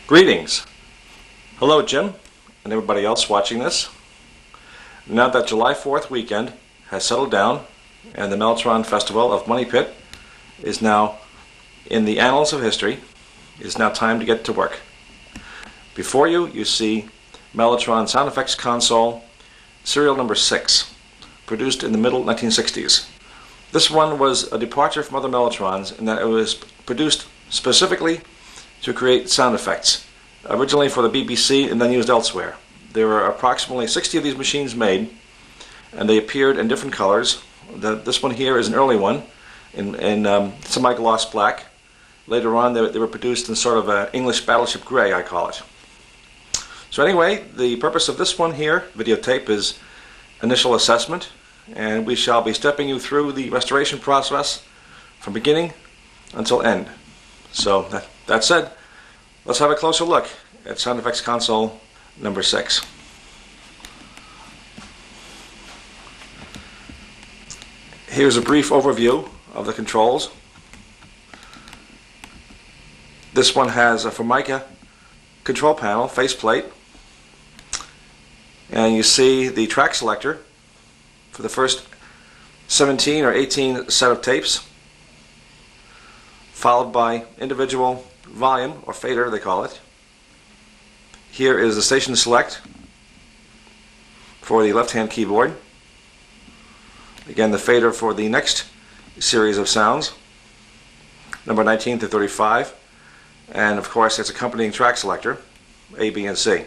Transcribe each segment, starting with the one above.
Greetings. Hello, Jim, and everybody else watching this. Now that July 4th weekend has settled down and the Mellotron Festival of Money Pit is now in the annals of history, it is now time to get to work. Before you, you see Mellotron Sound Effects Console serial number 6, produced in the middle 1960s. This one was a departure from other Mellotrons in that it was produced specifically to create sound effects, originally for the BBC and then used elsewhere. There were approximately 60 of these machines made, and they appeared in different colors. This one here is an early one in semi-gloss black. Later on they were produced in sort of an English battleship gray, I call it. So anyway, the purpose of this one here, videotape, is initial assessment, and we shall be stepping you through the restoration process from beginning until end. So that said, let's have a closer look at Sound Effects Console number 6. Here's a brief overview of the controls. This one has a Formica control panel, faceplate, and you see the track selector for the first 17 or 18 set of tapes, followed by individual volume, or fader they call it. Here is the station select for the left-hand keyboard. Again, the fader for the next series of sounds, number 19 to 35, and of course its accompanying track selector, A, B, and C.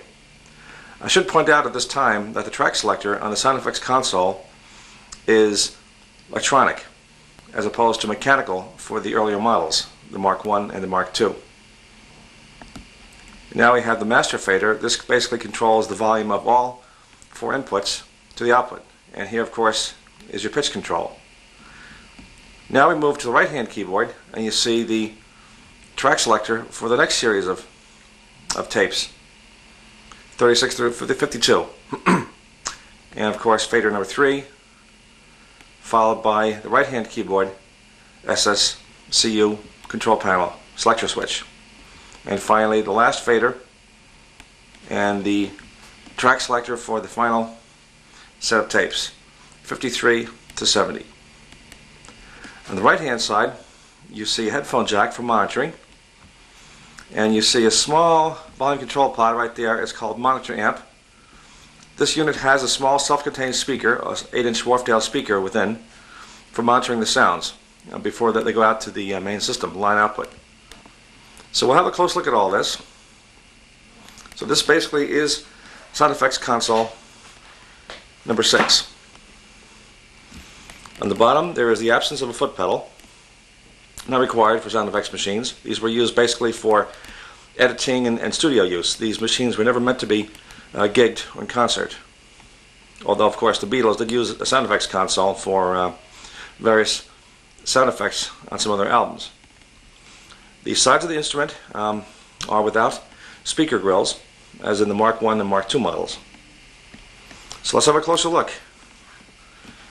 I should point out at this time that the track selector on the Sound Effects Console is electronic, as opposed to mechanical for the earlier models, the Mark I and the Mark II. Now we have the master fader. This basically controls the volume of all 4 inputs to the output. And here, of course, is your pitch control. Now we move to the right-hand keyboard, and you see the track selector for the next series of tapes, 36 through 52. And of course, fader number 3, followed by the right-hand keyboard, SSCU control panel, selector switch. And finally, the last fader and the track selector for the final set of tapes, 53 to 70. On the right-hand side, you see a headphone jack for monitoring, and you see a small volume control pod right there. It's called Monitor Amp. This unit has a small self-contained speaker, an 8-inch Wharfedale speaker within, for monitoring the sounds before they go out to the main system, line output. So we'll have a close look at all this. So this basically is Sound Effects Console number 6. On the bottom there is the absence of a foot pedal, not required for sound effects machines. These were used basically for editing and studio use. These machines were never meant to be gigged in concert. Although of course the Beatles did use a sound effects console for various sound effects on some of their albums. The sides of the instrument are without speaker grills, as in the Mark I and Mark II models. So let's have a closer look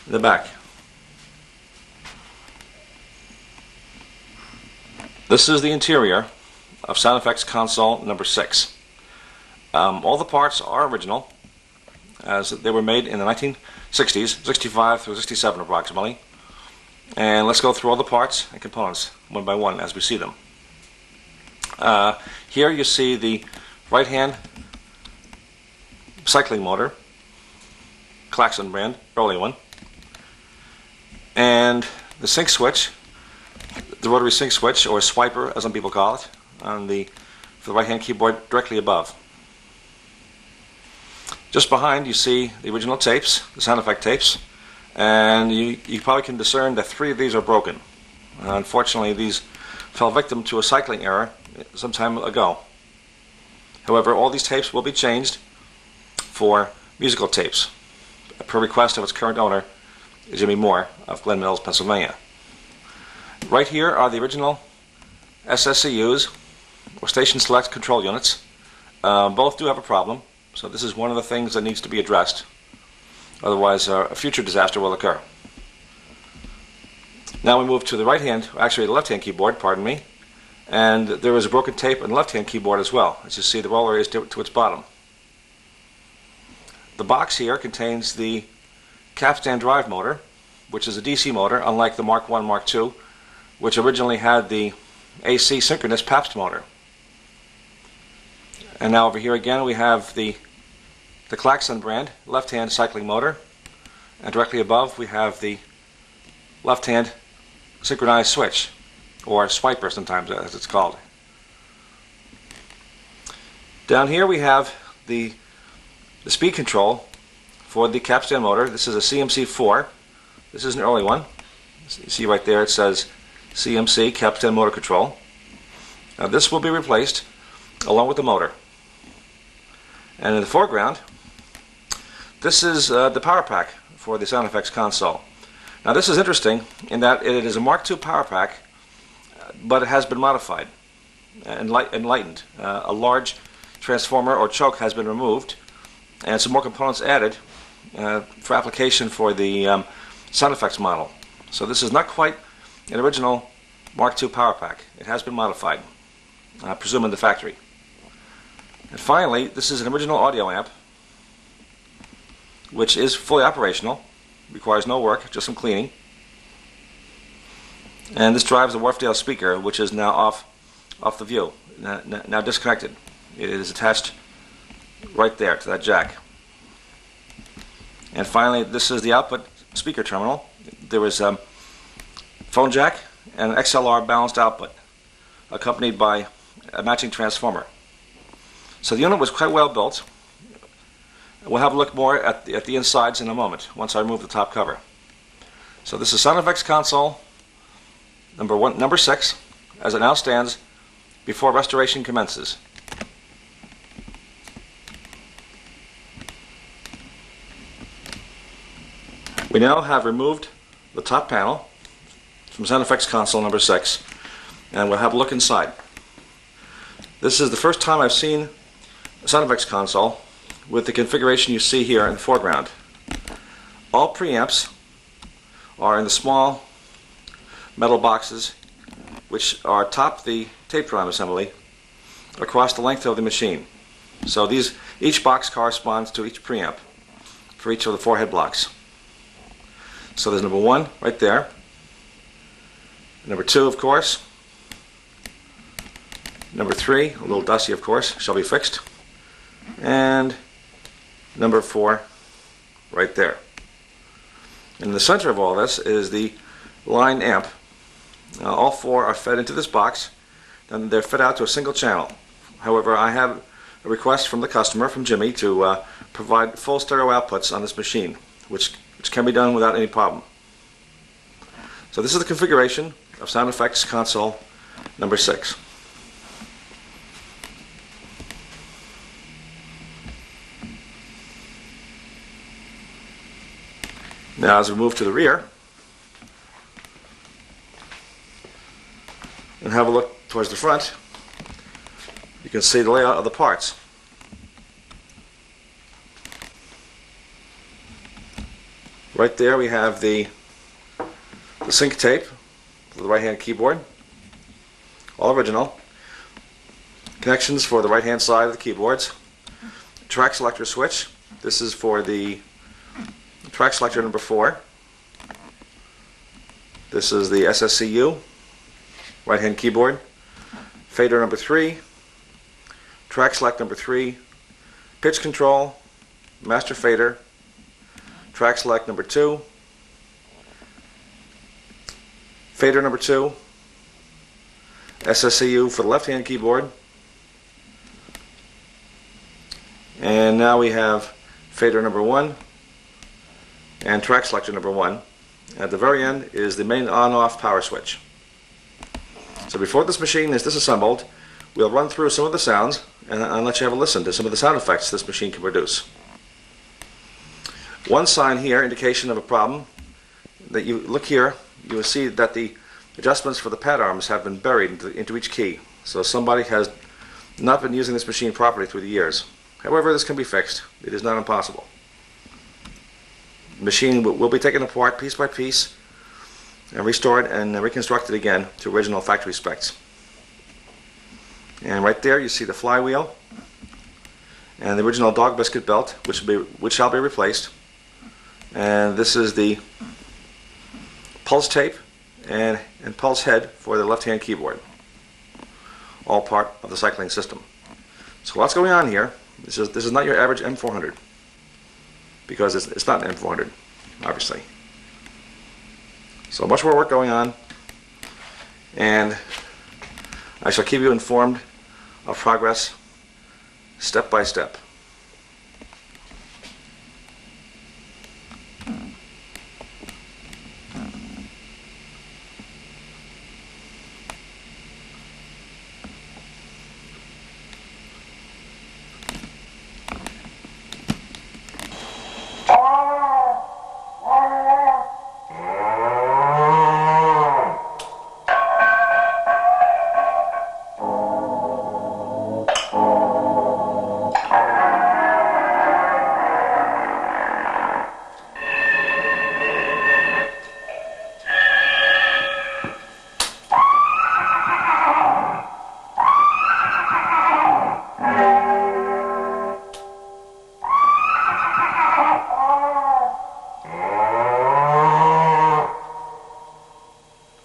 in the back. This is the interior of Sound Effects Console number 6. All the parts are original, as they were made in the 1960s, 65 through 67 approximately. And let's go through all the parts and components one by one as we see them. Here you see the right-hand cycling motor, Klaxon brand, early one, and the sync switch, the rotary sync switch, or swiper as some people call it, for the right-hand keyboard directly above. Just behind you see the original tapes, the sound effect tapes, and you probably can discern that 3 of these are broken. Unfortunately, these fell victim to a cycling error some time ago. However, all these tapes will be changed for musical tapes, per request of its current owner, Jimmy Moore of Glen Mills, Pennsylvania. Right here are the original SSCUs, or Station Select Control Units. Both do have a problem, so this is one of the things that needs to be addressed. Otherwise, a future disaster will occur. Now we move to the right-hand, actually the left-hand keyboard, pardon me, And there is a broken tape on the left-hand keyboard as well. As you see, the roller is to its bottom. The box here contains the capstan drive motor, which is a DC motor, unlike the Mark I, Mark II, which originally had the AC synchronous Pabst motor. And now over here again we have the Klaxon brand left-hand cycling motor, and directly above we have the left-hand synchronized switch, or swiper sometimes as it's called. Down here we have the speed control for the capstan motor. This is a CMC4. This is an early one. You see right there it says CMC capstan motor control. Now this will be replaced along with the motor. And in the foreground, this is the power pack for the sound effects console. Now this is interesting in that it is a Mark II power pack, but it has been modified and enlightened. A large transformer or choke has been removed, and some more components added for application for the sound effects model. So this is not quite an original Mark II power pack. It has been modified, I presume in the factory. And finally, this is an original audio amp, which is fully operational, requires no work, just some cleaning. And this drives a Wharfedale speaker, which is now off the view, now disconnected. It is attached right there to that jack. And finally, this is the output speaker terminal. There is a phone jack and an XLR balanced output, accompanied by a matching transformer. So the unit was quite well built. We'll have a look more at the insides in a moment, once I remove the top cover. So this is Sound Effects Console number 6, as it now stands before restoration commences. We now have removed the top panel from Sound Effects Console number 6, and we'll have a look inside. This is the first time I've seen a Sound Effects Console with the configuration you see here in the foreground. All preamps are in the small metal boxes which are atop the tape drum assembly across the length of the machine. So each box corresponds to each preamp for each of the 4 head blocks. So there's number 1 right there, number 2 of course, number 3, a little dusty of course, shall be fixed, and number 4 right there. In the center of all this is the line amp. All 4 are fed into this box, and they're fed out to a single channel. However, I have a request from the customer, from Jimmy, to provide full stereo outputs on this machine, which can be done without any problem. So this is the configuration of Sound Effects Console number 6. Now as we move to the rear and have a look towards the front, you can see the layout of the parts. Right there we have the sync tape for the right hand keyboard, all original. Connections for the right hand side of the keyboards. Track selector switch. This is for the track selector number 4. This is the SSCU, right hand keyboard. Fader number 3. Track select number 3. Pitch control, master fader. Track select number 2. Fader number 2. SSCU for the left hand keyboard. And now we have fader number 1 and track selector number 1. At the very end is the main on-off power switch. So before this machine is disassembled, we'll run through some of the sounds and I'll let you have a listen to some of the sound effects this machine can produce. One sign here, indication of a problem, that you look here, you will see that the adjustments for the pad arms have been buried into each key. So somebody has not been using this machine properly through the years. However, this can be fixed. It is not impossible. The machine will be taken apart piece by piece and restored and reconstructed again to original factory specs. And right there you see the flywheel and the original dog biscuit belt, which shall be replaced. And this is the pulse tape and pulse head for the left-hand keyboard, all part of the cycling system. So what's going on here? This is not your average M400, because it's not an M400, obviously. So much more work going on, and I shall keep you informed of progress step by step.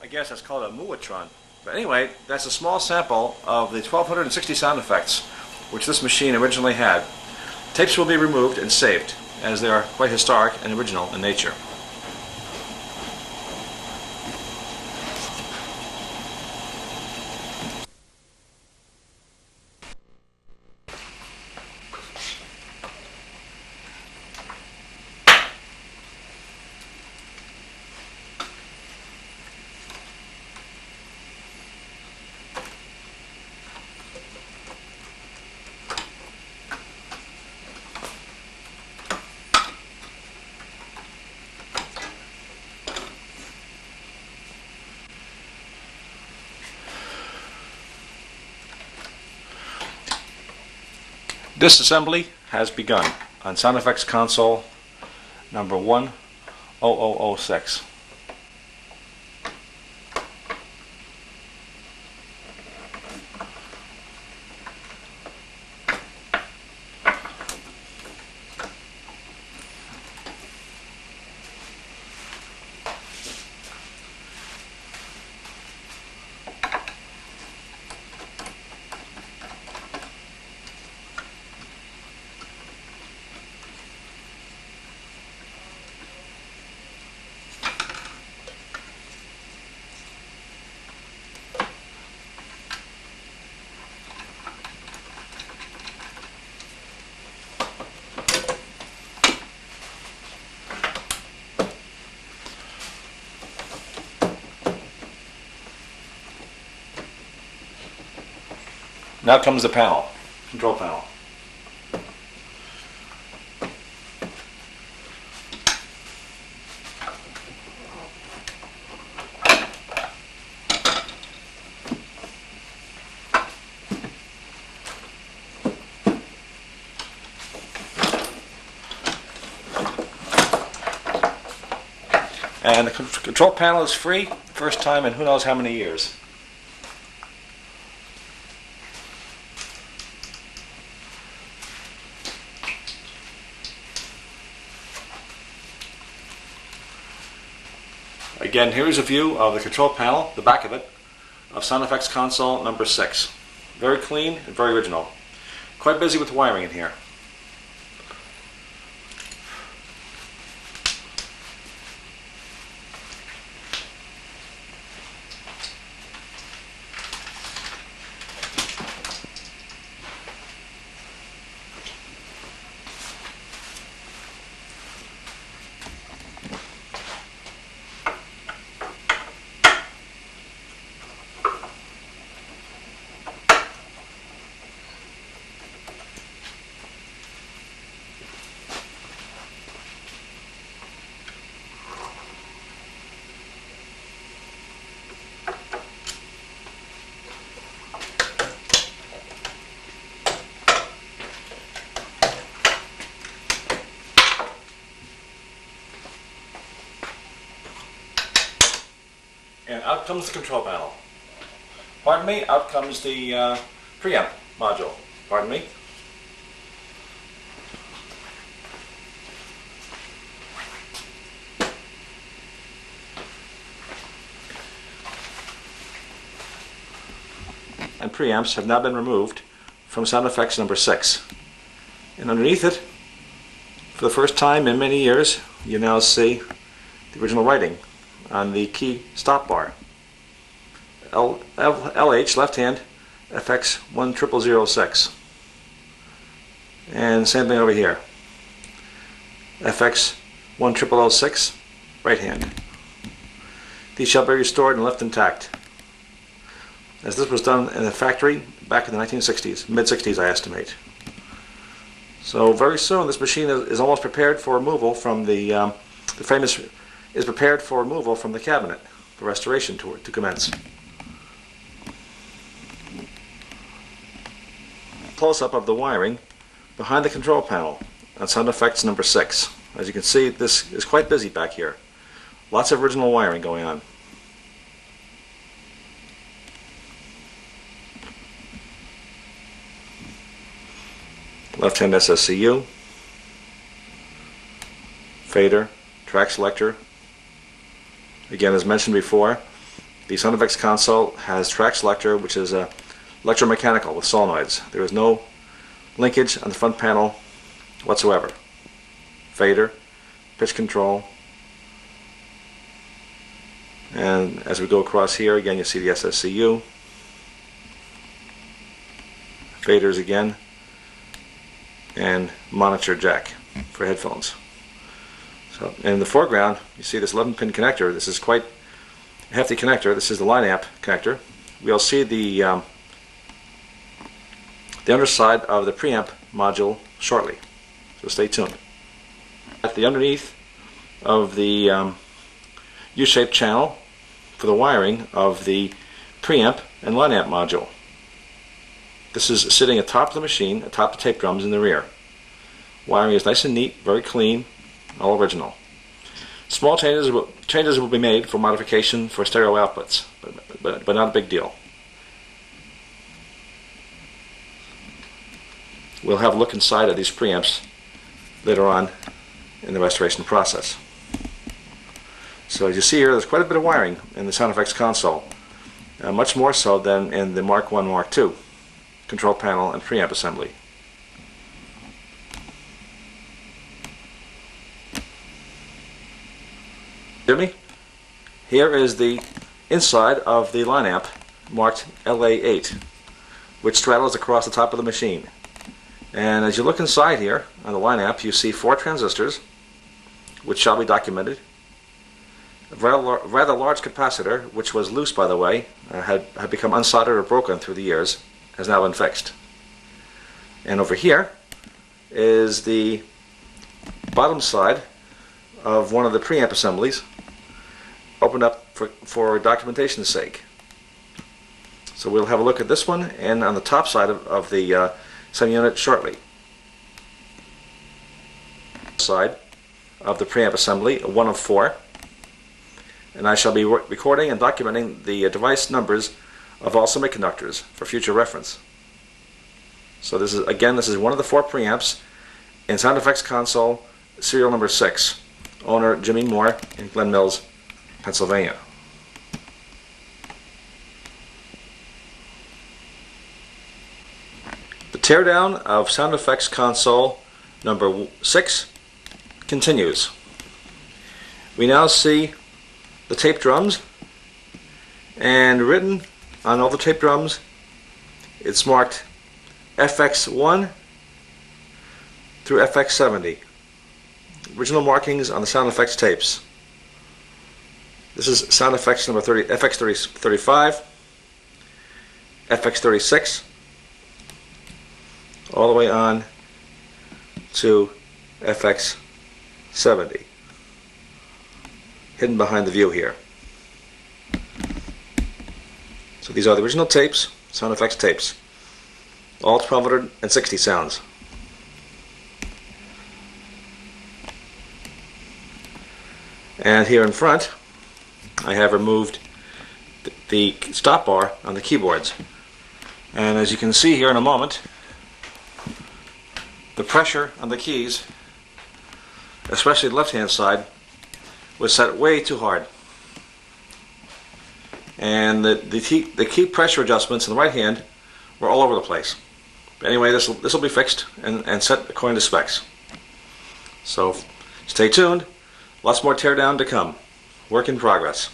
I guess that's called a Mellotron. But anyway, that's a small sample of the 1260 sound effects which this machine originally had. Tapes will be removed and saved, as they are quite historic and original in nature. Disassembly has begun on sound effects console number 10006. Now comes the panel, control panel. And the control panel is free, first time in who knows how many years. Again, here is a view of the control panel, the back of it, of sound effects console number 6. Very clean and very original. Quite busy with wiring in here. And out comes the control panel. Pardon me, out comes the preamp module. Pardon me. And preamps have now been removed from sound effects number 6. And underneath it, for the first time in many years, you now see the original writing on the key stop bar. LH, left hand, FX 10006. And same thing over here. FX 10006, right hand. These shall be restored and left intact, as this was done in a factory back in the 1960s, mid-60s I estimate. So very soon this machine is almost prepared for removal from the frame is prepared for removal from the cabinet for restoration to commence. Close-up of the wiring behind the control panel on sound effects number 6. As you can see, this is quite busy back here. Lots of original wiring going on. Left-hand SSCU, fader, track selector. Again, as mentioned before, the sound effects console has track selector, which is electromechanical with solenoids. There is no linkage on the front panel whatsoever. Fader, pitch control, and as we go across here, again you see the SSCU, faders again, and monitor jack for headphones. So in the foreground you see this 11-pin connector. This is quite a hefty connector. This is the line amp connector. We'll see the underside of the preamp module shortly, so stay tuned. At the underneath of the U-shaped channel for the wiring of the preamp and line amp module. This is sitting atop of the machine, atop the tape drums in the rear. Wiring is nice and neat, very clean, all original. Small changes will be made for modification for stereo outputs, but not a big deal. We'll have a look inside of these preamps later on in the restoration process. So as you see here, there's quite a bit of wiring in the sound effects console, much more so than in the Mark I, Mark II control panel and preamp assembly. Hear me? Here is the inside of the line amp marked LA8, which straddles across the top of the machine. And as you look inside here on the line amp, you see 4 transistors, which shall be documented. A rather large capacitor, which was loose by the way, had become unsoldered or broken through the years, has now been fixed. And over here is the bottom side of one of the preamp assemblies, opened up for documentation's sake. So we'll have a look at this one and on the top side of the semi-unit shortly. Side of the preamp assembly, 1 of 4, and I shall be recording and documenting the device numbers of all semiconductors for future reference. So this is one of the 4 preamps in Sound Effects Console serial number 6. Owner Jimmy Moore in Glen Mills, Pennsylvania. The teardown of Sound Effects Console number 6 continues. We now see the tape drums, and written on all the tape drums it's marked FX1 through FX70. Original markings on the sound effects tapes. This is sound effects number 30, FX35, FX36, all the way on to FX70, hidden behind the view here. So these are the original tapes, sound effects tapes, all 1260 sounds. And here in front I have removed the stop bar on the keyboards. And as you can see here in a moment, the pressure on the keys, especially the left-hand side, was set way too hard. And the key pressure adjustments in the right hand were all over the place. But anyway, this will be fixed and set according to specs. So stay tuned. Lots more teardown to come. Work in progress.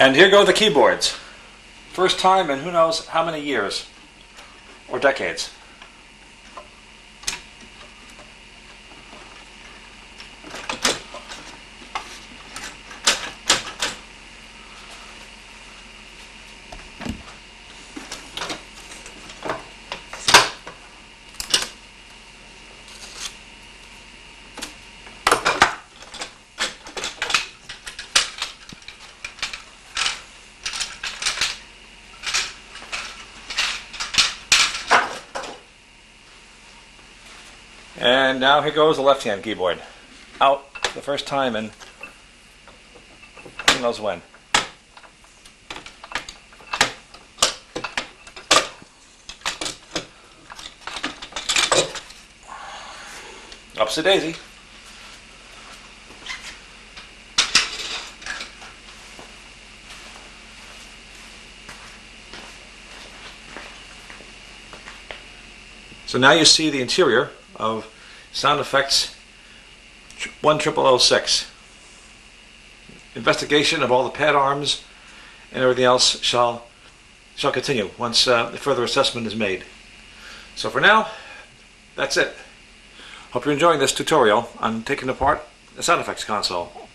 And here go the keyboards. First time in who knows how many years or decades. And now here goes the left-hand keyboard. Out the first time in who knows when. Upsy daisy. So now you see the interior of Sound Effects 10006. Investigation of all the pad arms and everything else shall continue once the further assessment is made. So for now, that's it. Hope you're enjoying this tutorial on taking apart the Sound Effects console.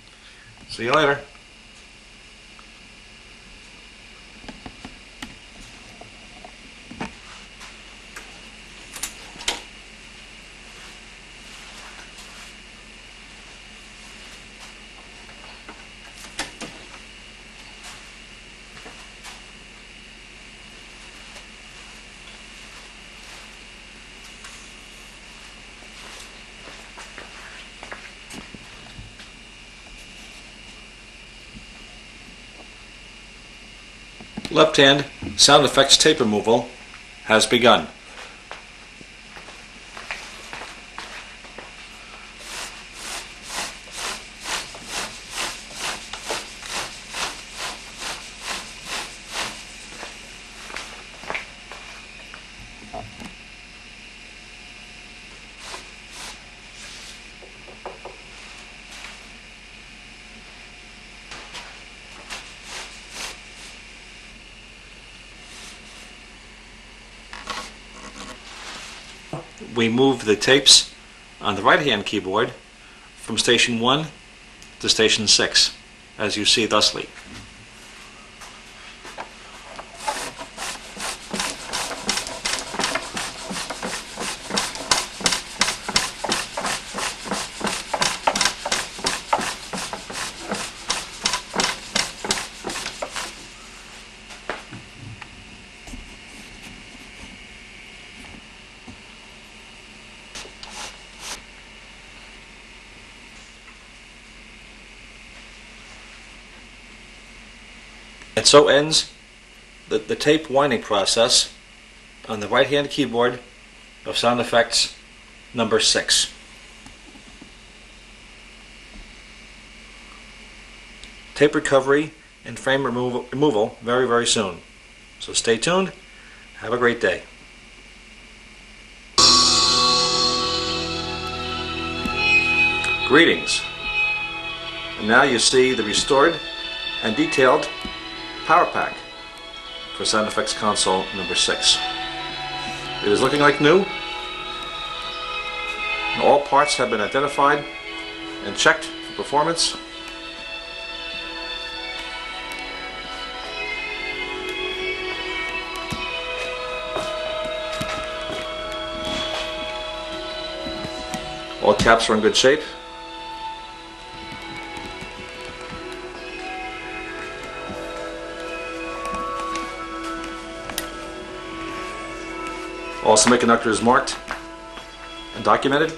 See you later. Left hand sound effects tape removal has begun. We move the tapes on the right hand keyboard from station 1 to station 6, as you see thusly. And so ends the tape winding process on the right-hand keyboard of Sound Effects number 6. Tape recovery and frame removal very, very soon. So stay tuned. Have a great day. Greetings. And now you see the restored and detailed power pack for Sound Effects console number 6. It is looking like new. All parts have been identified and checked for performance. All caps are in good shape. All semiconductors marked and documented.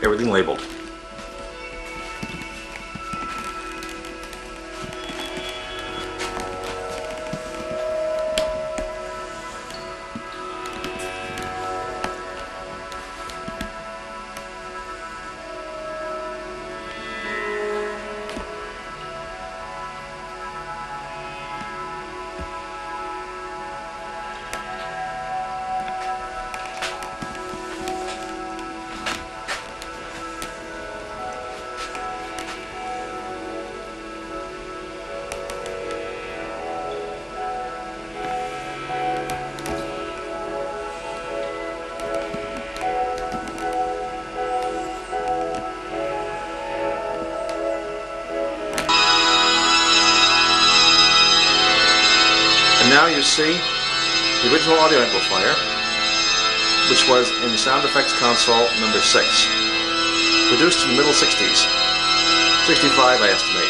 Everything labeled. And now you see the original audio amplifier, which was in Sound Effects console number 6, produced in the middle 60s, 65 I estimate.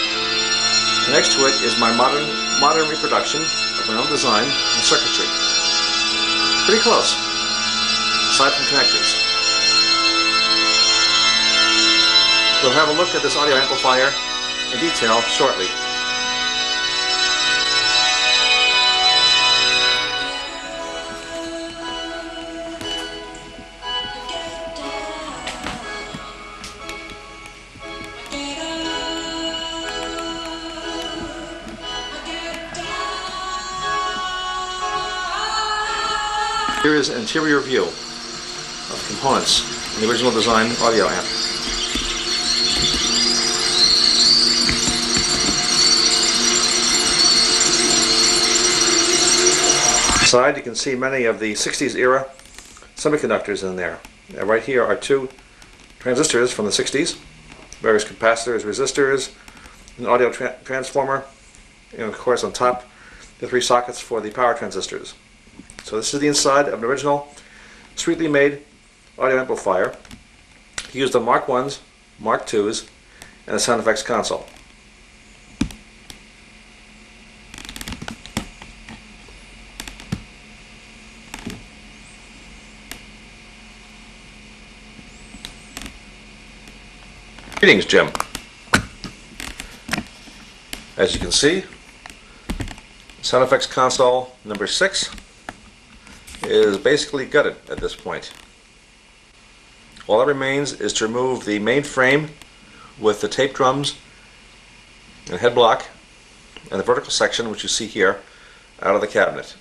And next to it is my modern reproduction of my own design and circuitry. Pretty close, aside from connectors. We'll have a look at this audio amplifier in detail shortly. Here is an interior view of components in the original design audio amp. Inside you can see many of the 60s era semiconductors in there. Now, right here are 2 transistors from the 60s, various capacitors, resistors, an audio transformer, and of course on top the 3 sockets for the power transistors. So this is the inside of an original, sweetly made audio amplifier used on Mark 1s, Mark 2s, and a Sound Effects console. Greetings, Jim. As you can see, Sound Effects console number 6 is basically gutted at this point. All that remains is to remove the main frame with the tape drums and head block and the vertical section, which you see here, out of the cabinet.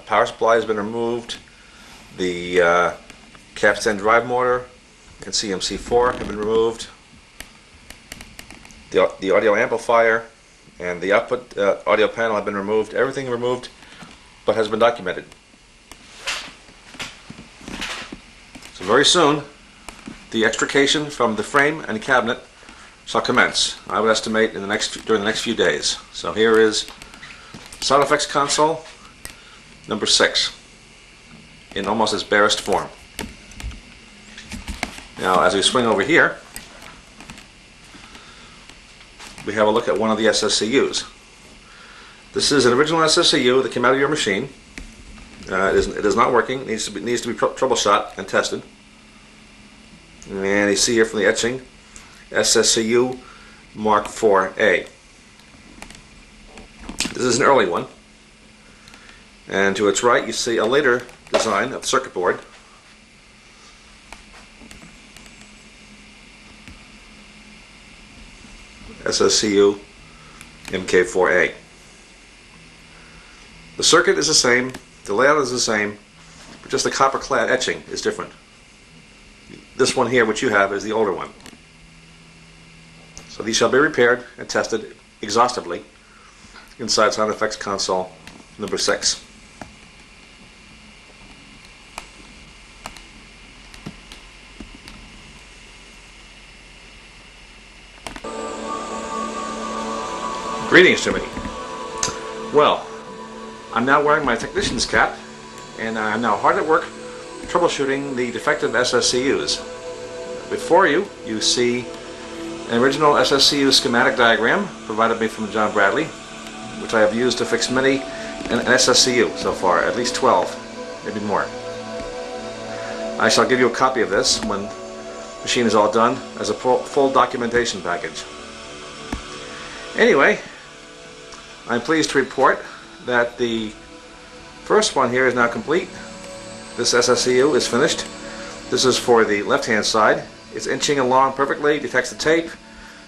Power supply has been removed. The capstan drive motor and CMC4 have been removed. The audio amplifier and the output audio panel have been removed. Everything removed, but has been documented. So very soon, the extrication from the frame and cabinet shall commence. I would estimate during the next few days. So here is Sound Effects console number 6 in almost its barest form. Now, as we swing over here, we have a look at one of the SSCUs. This is an original SSCU that came out of your machine. It is not working. It needs to be troubleshot and tested. And you see here from the etching, SSCU Mark 4A. This is an early one. And to its right you see a later design of the circuit board. SSCU MK4A. The circuit is the same, the layout is the same, but just the copper clad etching is different. This one here, which you have, is the older one. So these shall be repaired and tested exhaustively inside Sound Effects console number 6. Greetings, Jimmy. Well, I'm now wearing my technician's cap, and I'm now hard at work troubleshooting the defective SSCUs. Before you see an original SSCU schematic diagram provided me from John Bradley, which I have used to fix many an SSCU so far, at least 12, maybe more. I shall give you a copy of this when the machine is all done as a full documentation package. Anyway, I'm pleased to report that the first one here is now complete. This SSCU is finished. This is for the left-hand side. It's inching along perfectly, detects the tape,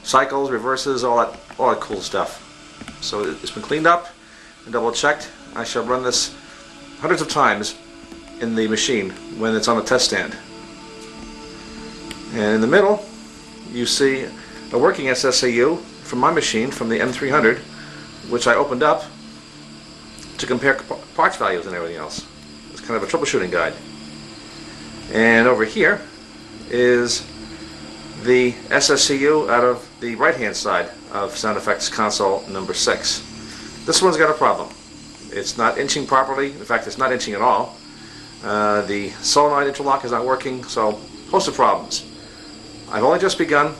cycles, reverses, all that cool stuff. So it's been cleaned up and double-checked. I shall run this hundreds of times in the machine when it's on the test stand. And in the middle, you see a working SSCU from my machine, from the M300, which I opened up to compare parts values and everything else. It's kind of a troubleshooting guide. And over here is the SSCU out of the right-hand side of Sound Effects console number 6. This one's got a problem. It's not inching properly. In fact, it's not inching at all. The solenoid interlock is not working, so a host of problems. I've only just begun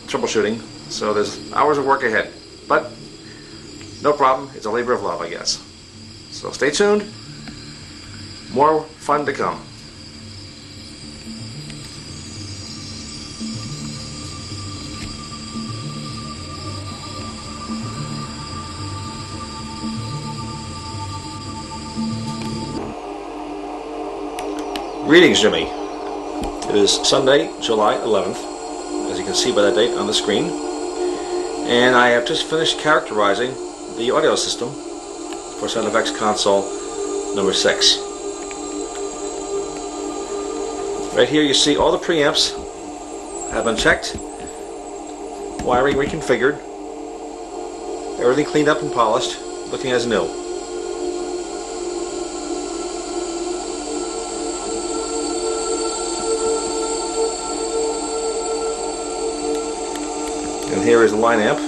troubleshooting, so there's hours of work ahead. But no problem. It's a labor of love, I guess. So stay tuned. More fun to come. Greetings, Jimmy. It is Sunday, July 11th, as you can see by the date on the screen, and I have just finished characterizing the audio system for Sound Effects console number 6. Right here you see all the preamps have been checked, wiring reconfigured, everything cleaned up and polished, looking as new. And here is the line amp.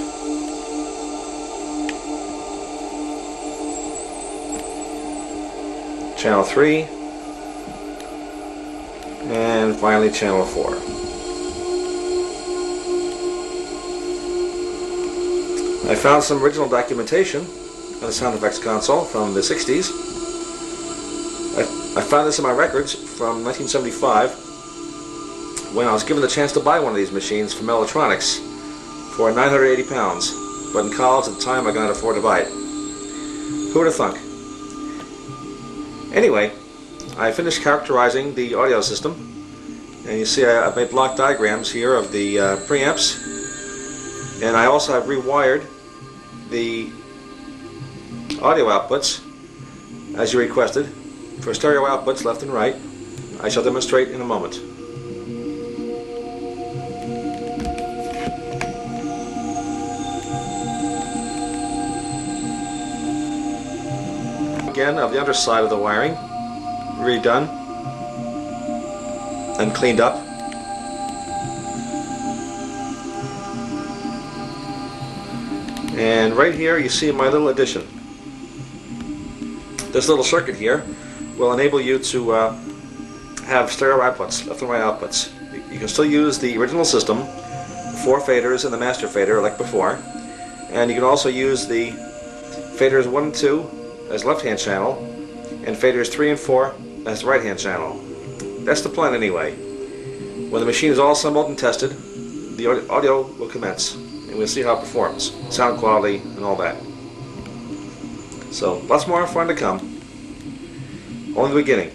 Channel 3, and finally channel 4. I found some original documentation on the Sound Effects console from the 60s. I found this in my records from 1975 when I was given the chance to buy one of these machines from Mellotron for 980 pounds, but in college at the time I could not afford to buy it. Who would have thunk? Anyway, I finished characterizing the audio system, and you see I've made block diagrams here of the preamps, and I also have rewired the audio outputs as you requested for stereo outputs left and right. I shall demonstrate in a moment. Again of the underside of the wiring, redone and cleaned up. And right here you see my little addition. This little circuit here will enable you to have stereo outputs, left and right outputs. You can still use the original system, the 4 faders and the master fader like before, and you can also use the faders 1 and 2 as left-hand channel, and faders 3 and 4 as the right-hand channel. That's the plan anyway. When the machine is all assembled and tested, the audio will commence, and we'll see how it performs, sound quality and all that. So lots more fun to come. Only the beginning.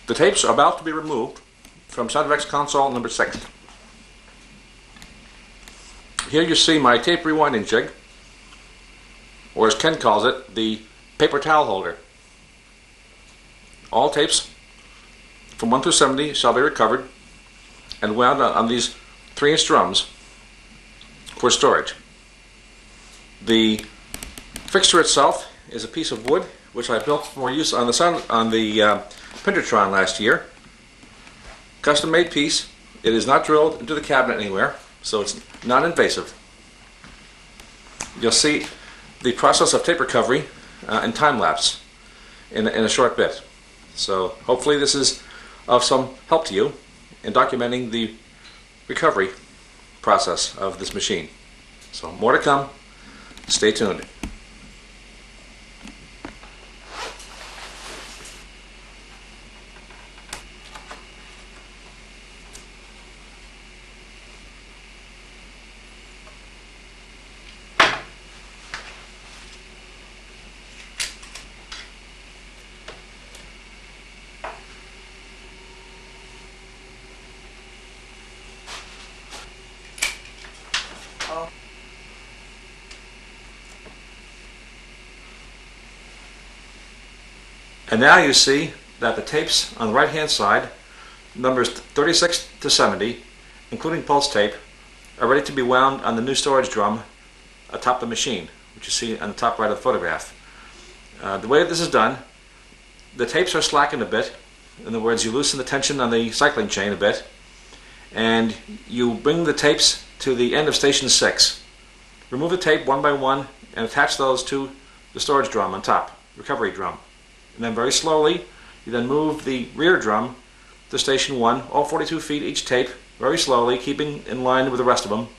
The tapes are about to be removed from sound effects console number 6. Here you see my tape rewinding jig, or as Ken calls it, the paper towel holder. All tapes from 1 through 70 shall be recovered and wound on these 3-inch drums for storage. The fixture itself is a piece of wood which I built for use on the Mellotron last year. Custom made piece. It is not drilled into the cabinet anywhere, so it's non-invasive. You'll see the process of tape recovery in time lapse in a short bit. So hopefully this is of some help to you in documenting the recovery process of this machine. So more to come. Stay tuned. And now you see that the tapes on the right hand side, numbers 36 to 70, including pulse tape, are ready to be wound on the new storage drum atop the machine, which you see on the top right of the photograph. The way this is done, the tapes are slackened a bit. In other words, you loosen the tension on the cycling chain a bit, and you bring the tapes to the end of station 6. Remove the tape one by one and attach those to the storage drum on top, recovery drum. And then very slowly, you then move the rear drum to station 1, all 42 feet each tape, very slowly, keeping in line with the rest of them.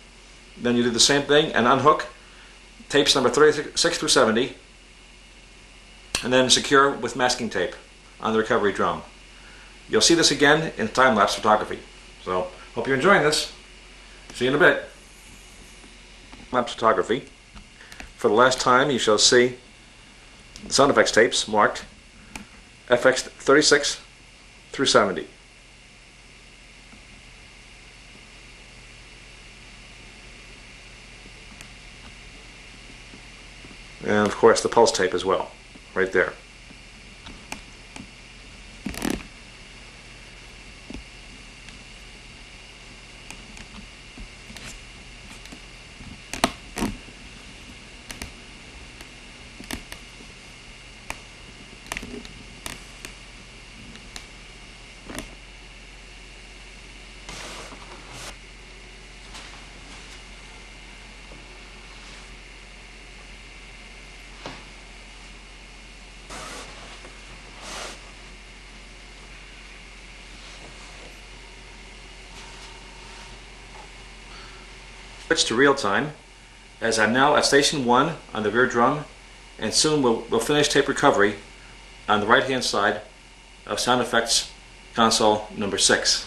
Then you do the same thing and unhook tapes number 36 through 70, and then secure with masking tape on the recovery drum. You'll see this again in time-lapse photography. So, hope you're enjoying this. See you in a bit. Time-lapse photography. For the last time, you shall see the sound effects tapes marked FX 36 through 70. And of course the pulse tape as well, right there. Switch to real time, as I'm now at station 1 on the rear drum, and soon we'll finish tape recovery on the right hand side of sound effects console number 6.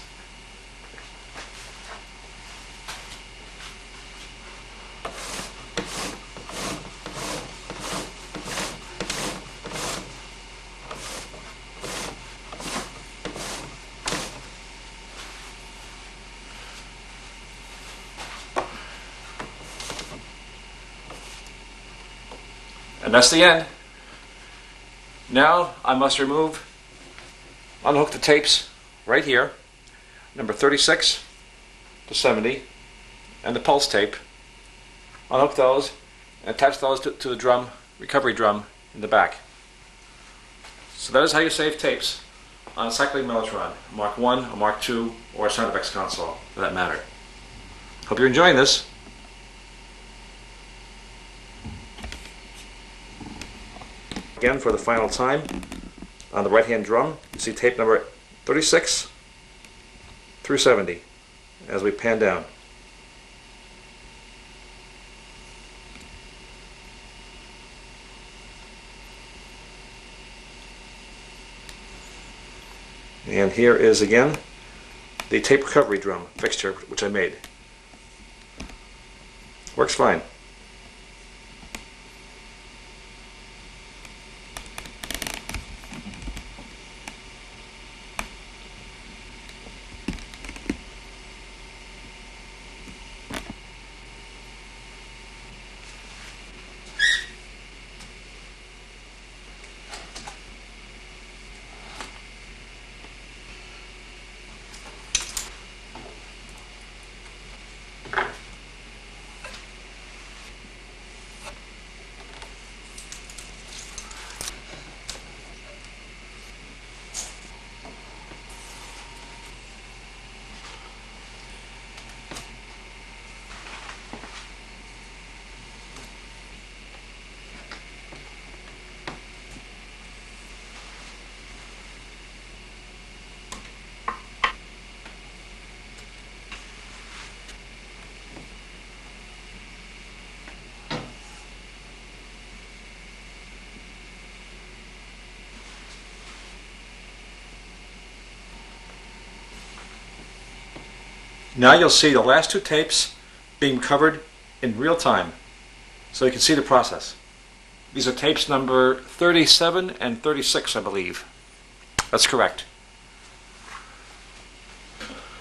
And that's the end. Now I must unhook the tapes right here, number 36 to 70, and the pulse tape. Unhook those and attach those to the drum, recovery drum in the back. So that is how you save tapes on a cycling Mellotron, Mark 1 or Mark 2 or a sound effects console for that matter. Hope you're enjoying this. Again, for the final time, on the right hand drum, you see tape number 36 through 70. as we pan down. And here is again the tape recovery drum fixture which I made. Works fine. Now you'll see the last two tapes being covered in real time, so you can see the process. These are tapes number 37 and 36, I believe. That's correct.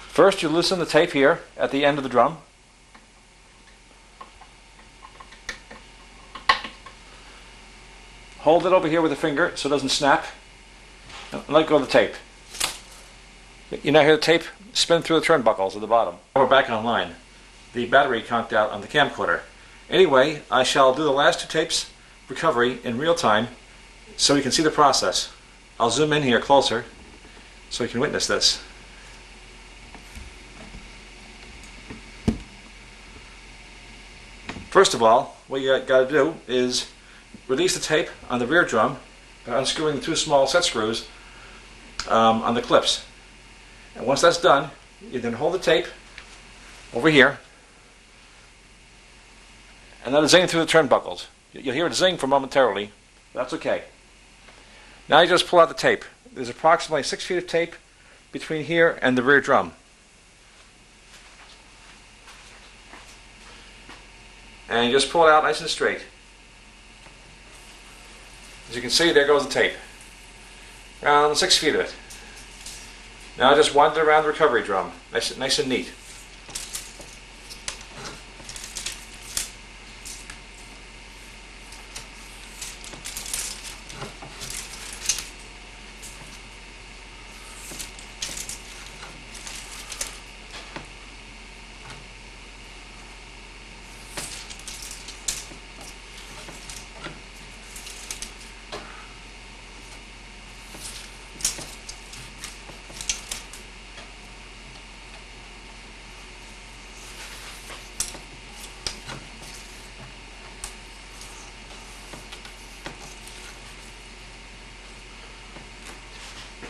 First, you loosen the tape here at the end of the drum. Hold it over here with a finger so it doesn't snap, and let go of the tape. You now hear the tape spin through the turnbuckles at the bottom. We're back online. The battery conked out on the camcorder. Anyway, I shall do the last two tapes recovery in real time so you can see the process. I'll zoom in here closer so you can witness this. First of all, what you got to do is release the tape on the rear drum by unscrewing the two small set screws on the clips. And once that's done, you then hold the tape over here and let it zing through the turnbuckles. You'll hear it zing for momentarily. That's okay. Now you just pull out the tape. There's approximately 6 feet of tape between here and the rear drum. And you just pull it out nice and straight. As you can see, there goes the tape. Around 6 feet of it. Now just wind it around the recovery drum, nice and neat.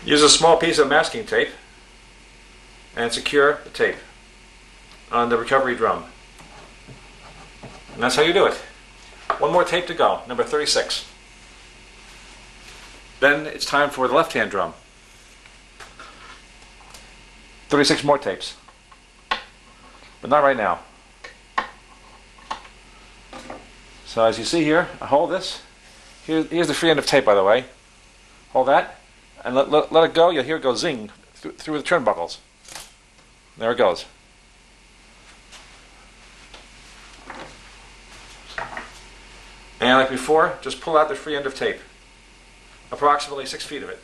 Use a small piece of masking tape and secure the tape on the recovery drum. And that's how you do it. One more tape to go, number 36. Then it's time for the left-hand drum. 36 more tapes. But not right now. So as you see here, I hold this. Here's the free end of tape, by the way. Hold that. And let it go. You'll hear it go zing through the turnbuckles. There it goes. And like before, just pull out the free end of tape. Approximately 6 feet of it.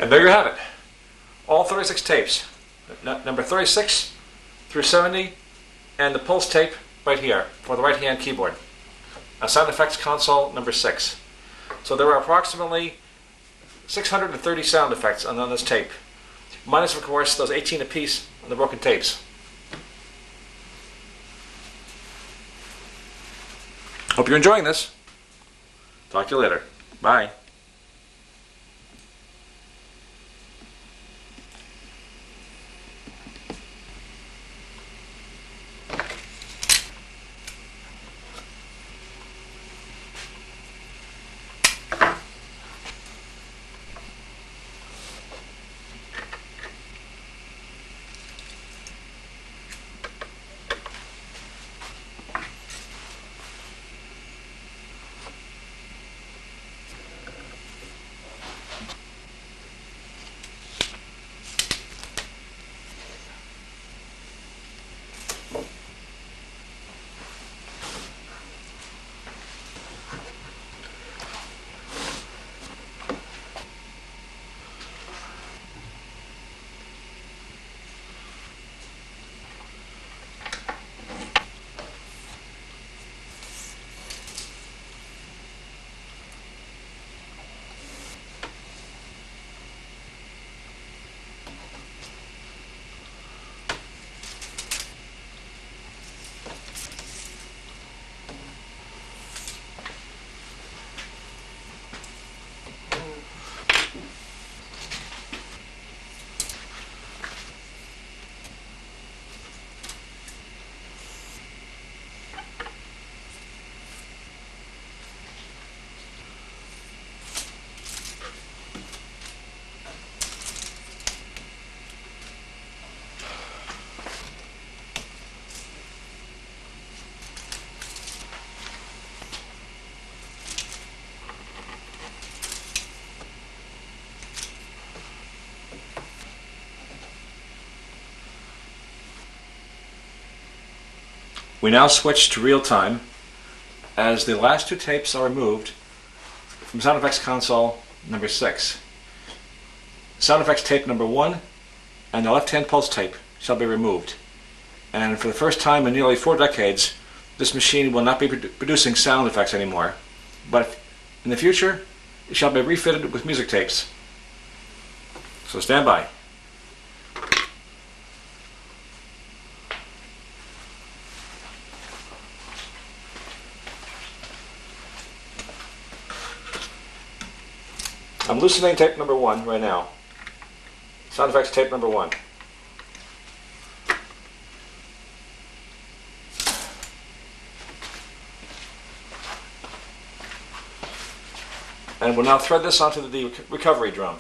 And there you have it. All 36 tapes. Number 36 through 70, and the pulse tape right here for the right-hand keyboard. A sound effects console number 6. So there are approximately 630 sound effects on this tape, minus of course those 18 apiece on the broken tapes. Hope you're enjoying this. Talk to you later. Bye. We now switch to real time as the last two tapes are removed from sound effects console number 6. Sound effects tape number 1 and the left-hand pulse tape shall be removed. And for the first time in nearly 4 decades, this machine will not be producing sound effects anymore. But in the future, it shall be refitted with music tapes. So stand by. I'm loosening tape number 1 right now. Sound effects tape number 1. And we'll now thread this onto the recovery drum.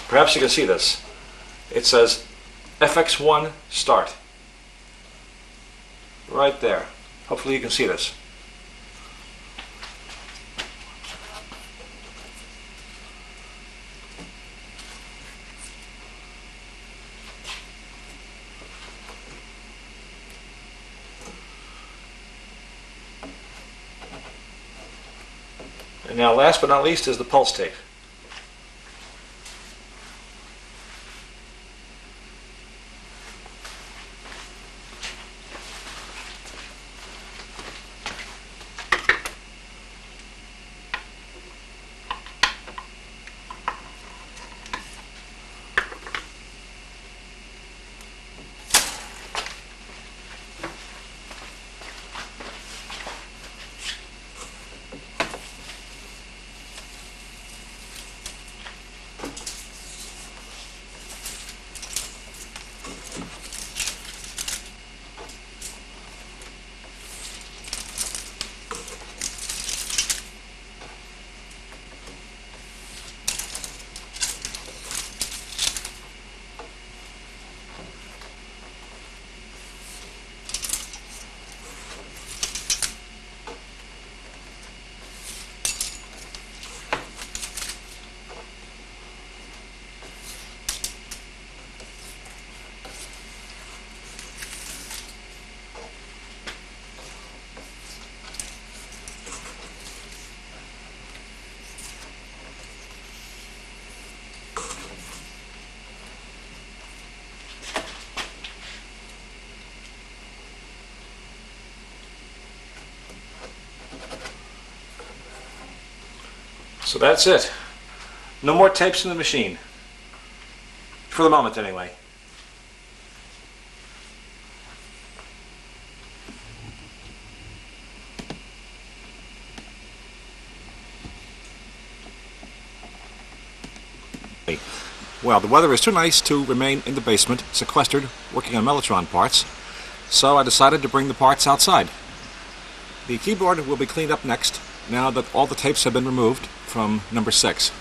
Perhaps you can see this. It says FX1 start. Right there. Hopefully you can see this. And now last but not least is the pulse tape. So that's it. No more tapes in the machine. For the moment, anyway. Well, the weather is too nice to remain in the basement, sequestered, working on Mellotron parts, so I decided to bring the parts outside. The keyboard will be cleaned up next, now that all the tapes have been removed from number 6.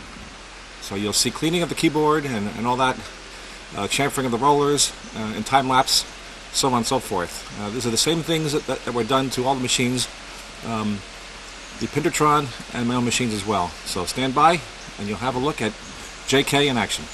So you'll see cleaning of the keyboard and all that, chamfering of the rollers, and time-lapse, so on and so forth. These are the same things that were done to all the machines, the Pintertron and my own machines as well. So stand by and you'll have a look at JK in action.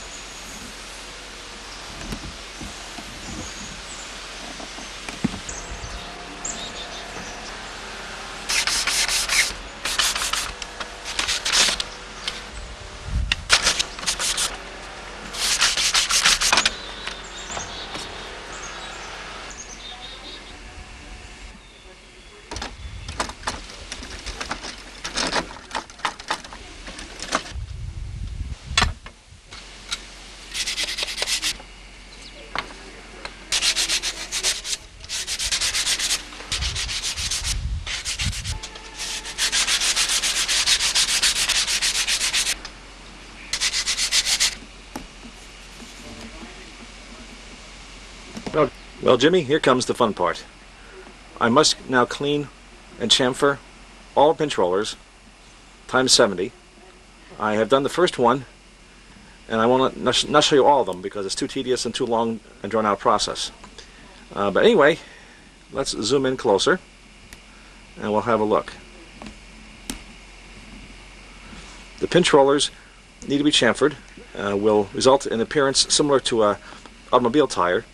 Well, Jimmy, here comes the fun part. I must now clean and chamfer all pinch rollers times 70. I have done the first one, and I won't not show you all of them because it's too tedious and too long and drawn out process. But anyway, let's zoom in closer and we'll have a look. The pinch rollers need to be chamfered. Will result in appearance similar to an automobile tire.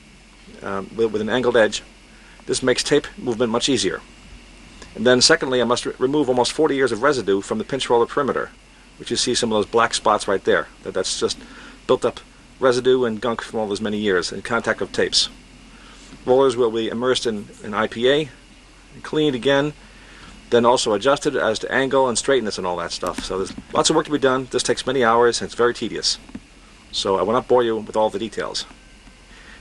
With an angled edge. This makes tape movement much easier. And then secondly, I must remove almost 40 years of residue from the pinch roller perimeter, which you see some of those black spots right there. That's just built up residue and gunk from all those many years in contact with tapes. Rollers will be immersed in IPA, cleaned again, then also adjusted as to angle and straightness and all that stuff. So there's lots of work to be done. This takes many hours and it's very tedious. So I will not bore you with all the details.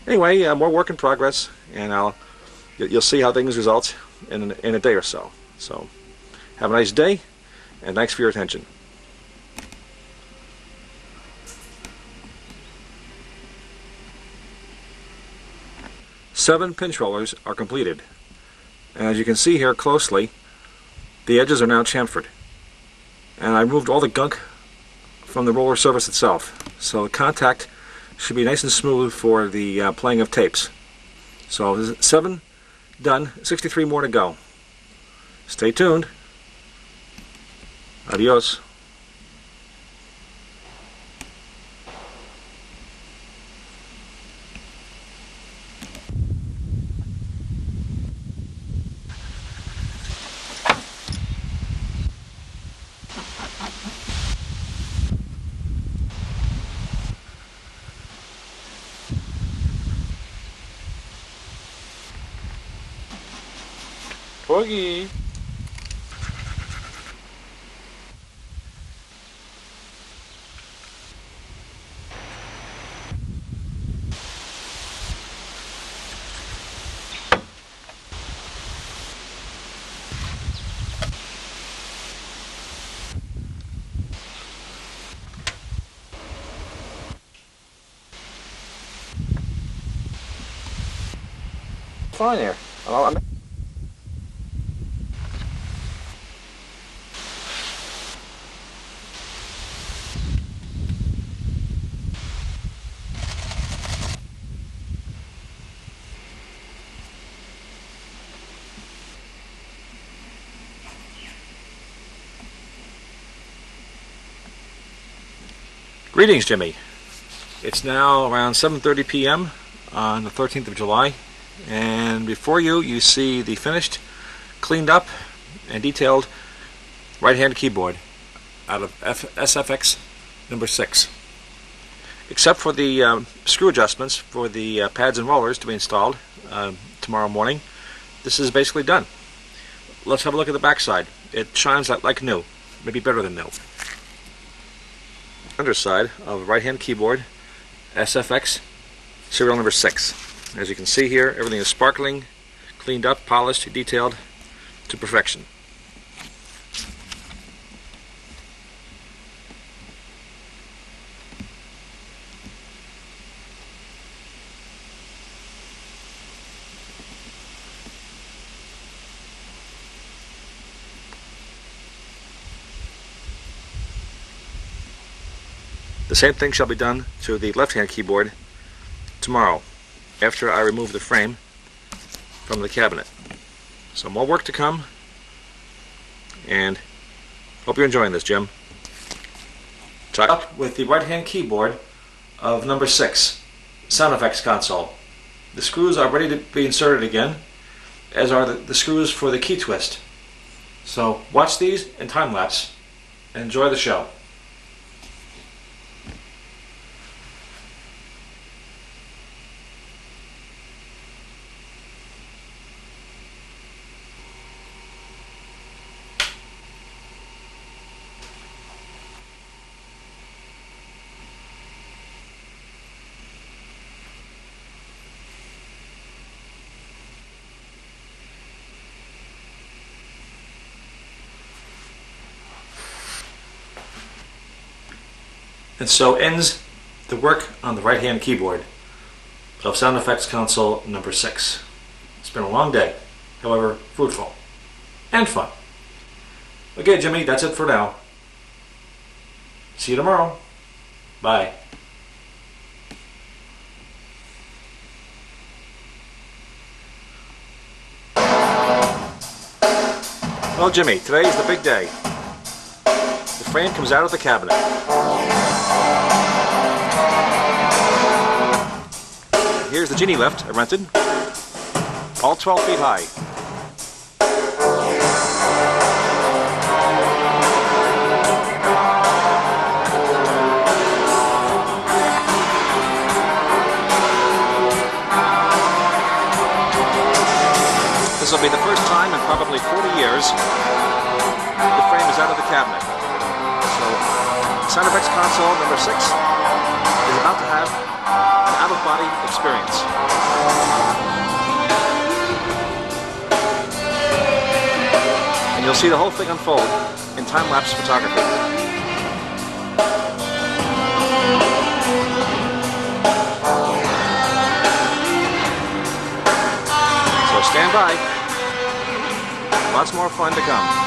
Anyway, more work in progress, and you'll see how things result in a day or so. So, have a nice day, and thanks for your attention. Seven pinch rollers are completed. And as you can see here closely, the edges are now chamfered. And I removed all the gunk from the roller surface itself. So the contact should be nice and smooth for the playing of tapes. So there's 7 done, 63 more to go. Stay tuned. Adios. Boogie. Fine here. Greetings, Jimmy. It's now around 7:30 p.m. on the 13th of July, and before you see the finished, cleaned up, and detailed right-hand keyboard out of SFX number 6. Except for the screw adjustments for the pads and rollers to be installed tomorrow morning, this is basically done. Let's have a look at the back side. It shines like new, maybe better than new. underside of right-hand keyboard, SFX, serial number 6. As you can see here, everything is sparkling, cleaned up, polished, detailed to perfection. The same thing shall be done to the left-hand keyboard tomorrow, after I remove the frame from the cabinet. So more work to come, and hope you're enjoying this, Jim. Up with the right-hand keyboard of number 6, sound effects console. The screws are ready to be inserted again, as are the screws for the key twist. So watch these in time-lapse and enjoy the show. And so ends the work on the right-hand keyboard of Sound Effects Console number 6. It's been a long day, however fruitful and fun. Okay, Jimmy, that's it for now. See you tomorrow. Bye. Well, Jimmy, today is the big day. The frame comes out of the cabinet. Here's the genie lift I rented, all 12 feet high. This will be the first time in probably 40 years the frame is out of the cabinet. So, Sound Effects Console number 6 is about to have out-of-body experience. And you'll see the whole thing unfold in time-lapse photography. So stand by. Lots more fun to come.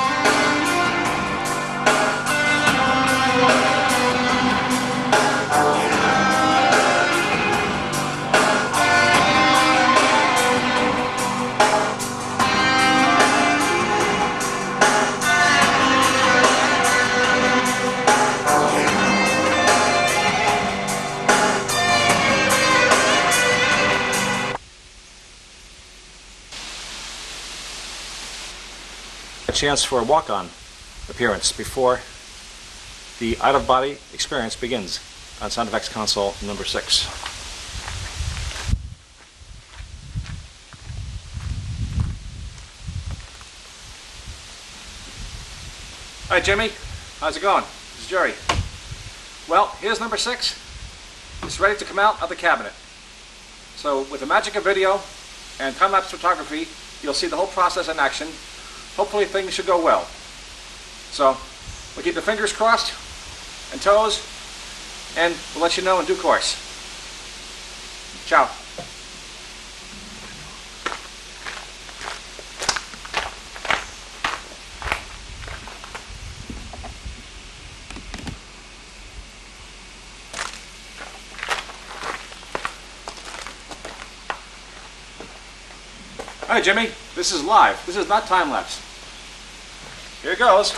A chance for a walk-on appearance before the out-of-body experience begins on Sound Effects Console number 6. Hi Jimmy, how's it going? This is Jerry. Well, here's number 6. It's ready to come out of the cabinet. So with the magic of video and time-lapse photography, you'll see the whole process in action. Hopefully things should go well. So we'll keep the fingers crossed and toes, and we'll let you know in due course. Ciao. Hi Jimmy, this is live. This is not time-lapse. Here goes.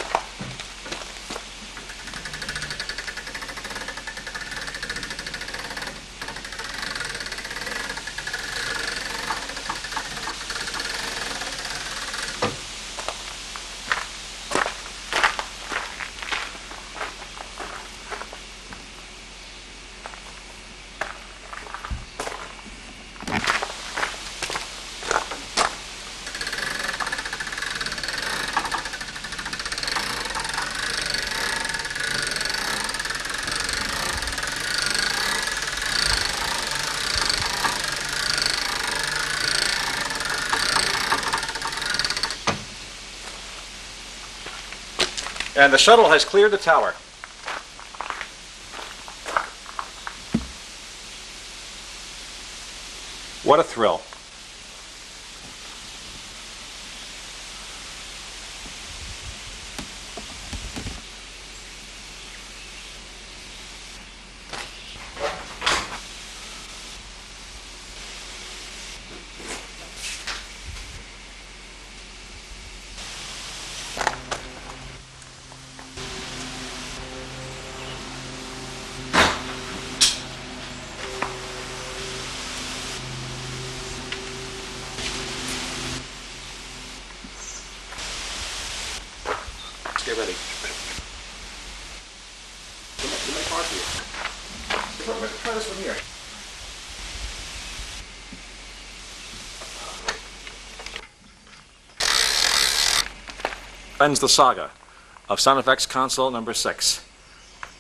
And the shuttle has cleared the tower. What a thrill. Get ready. Give my card to you. Try this one here. Ends the saga of Sound Effects Console number 6.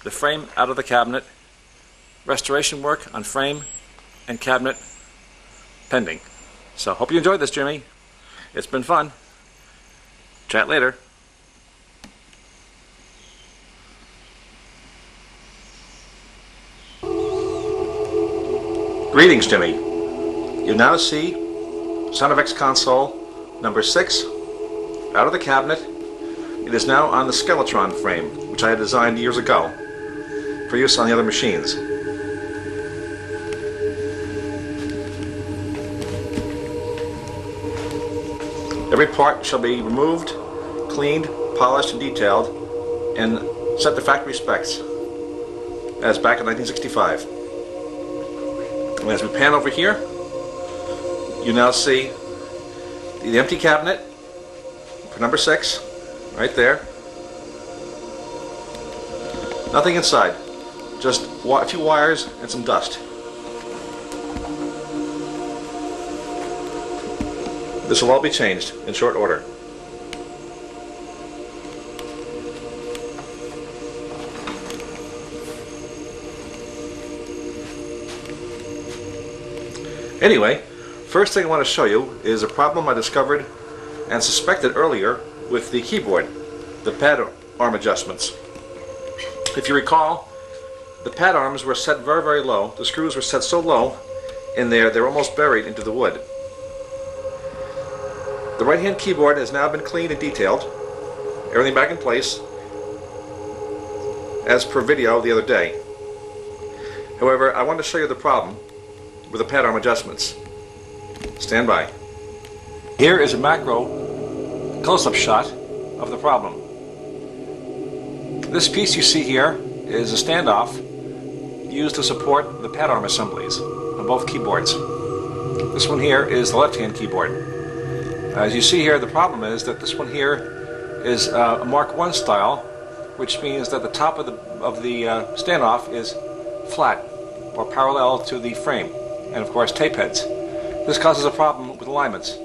The frame out of the cabinet, restoration work on frame and cabinet pending. So hope you enjoyed this, Jimmy. It's been fun. Chat later. Greetings, Jimmy. You now see Sound Effects Console number 6 out of the cabinet. It is now on the Mellotron frame, which I had designed years ago for use on the other machines. Every part shall be removed, cleaned, polished, and detailed, and set to factory specs, as back in 1965. And as we pan over here, you now see the empty cabinet for number 6, right there. Nothing inside, just a few wires and some dust. This will all be changed in short order. Anyway, first thing I want to show you is a problem I discovered and suspected earlier with the keyboard, the pad arm adjustments. If you recall, the pad arms were set very, very low. The screws were set so low in there they're almost buried into the wood. The right-hand keyboard has now been cleaned and detailed, everything back in place as per video the other day. However, I want to show you the problem with the pad arm adjustments. Stand by. Here is a macro close-up shot of the problem. This piece you see here is a standoff used to support the pad arm assemblies on both keyboards. This one here is the left-hand keyboard. As you see here, the problem is that this one here is a Mark I style, which means that the top of the standoff is flat or parallel to the frame, and of course tape heads. This causes a problem with alignments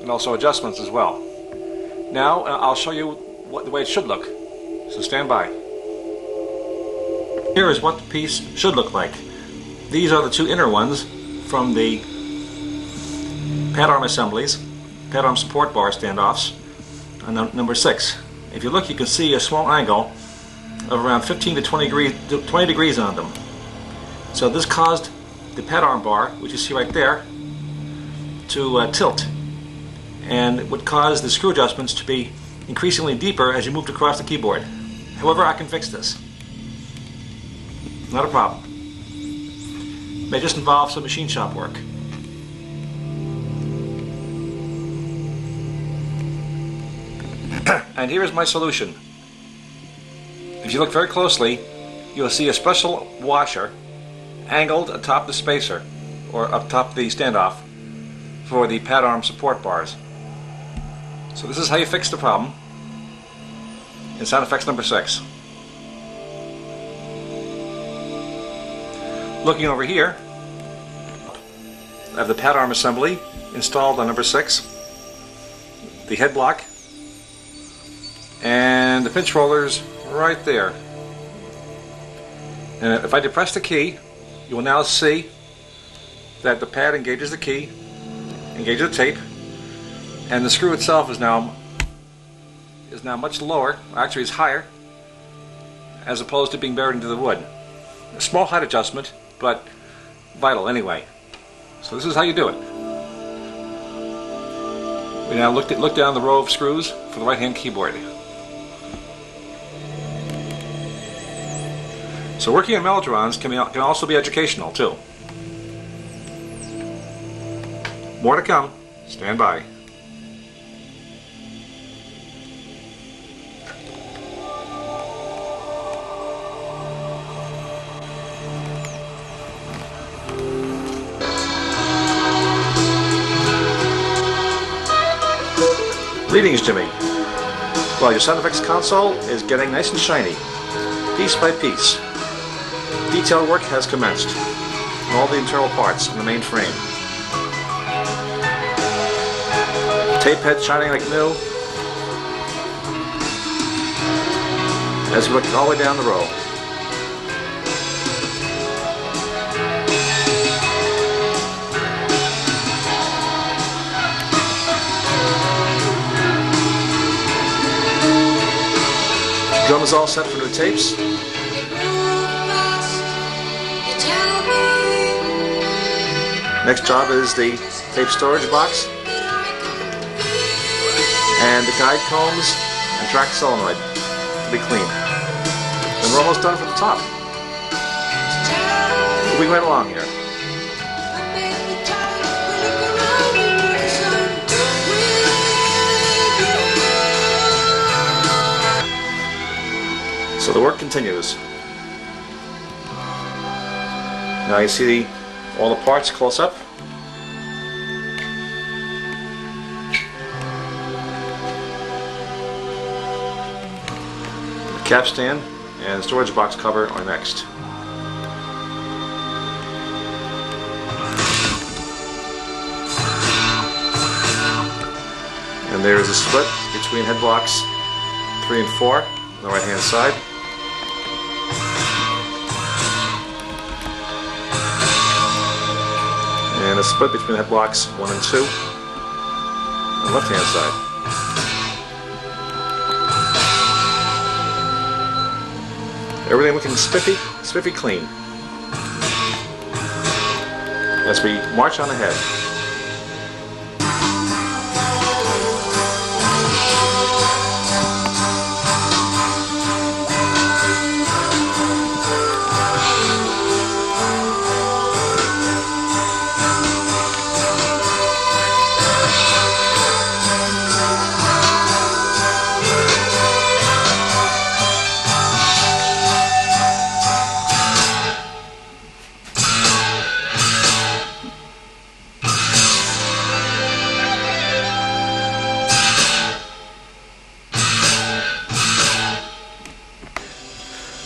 and also adjustments as well. Now I'll show you the way it should look, so stand by. Here is what the piece should look like. These are the two inner ones from the pad arm assemblies, pad arm support bar standoffs on number 6. If you look, you can see a small angle of around 15 to 20 degrees on them. So this caused the pad arm bar, which you see right there, to tilt, and it would cause the screw adjustments to be increasingly deeper as you moved across the keyboard. However, I can fix this. Not a problem. It may just involve some machine shop work. And here is my solution. If you look very closely, you'll see a special washer angled atop the spacer, or up top the standoff, for the pad arm support bars. So this is how you fix the problem in Sound Effects number 6. Looking over here, I have the pad arm assembly installed on number 6, the head block, and the pinch rollers right there. And if I depress the key, you will now see that the pad engages the key, engages the tape, and the screw itself is now is now much lower, actually it's higher, as opposed to being buried into the wood. A small height adjustment, but vital anyway. So this is how you do it. We now look down the row of screws for the right-hand keyboard. So working on Mellotrons can also be educational too. More to come. Stand by. Greetings, Jimmy. Well, your sound effects console is getting nice and shiny, piece by piece. Detail work has commenced on all the internal parts in the main frame. Tape head shining like new as we look all the way down the row. Drum is all set for new tapes. Next job is the tape storage box and the guide combs and track solenoid to be cleaned. And we're almost done for the top. Moving right along here. So the work continues. Now you see all the parts close up. The cap stand and the storage box cover are next. And there is a split between head blocks 3 and 4 on the right hand side. And a split between head blocks 1 and 2 on the left hand side. Everything looking spiffy clean as we march on ahead.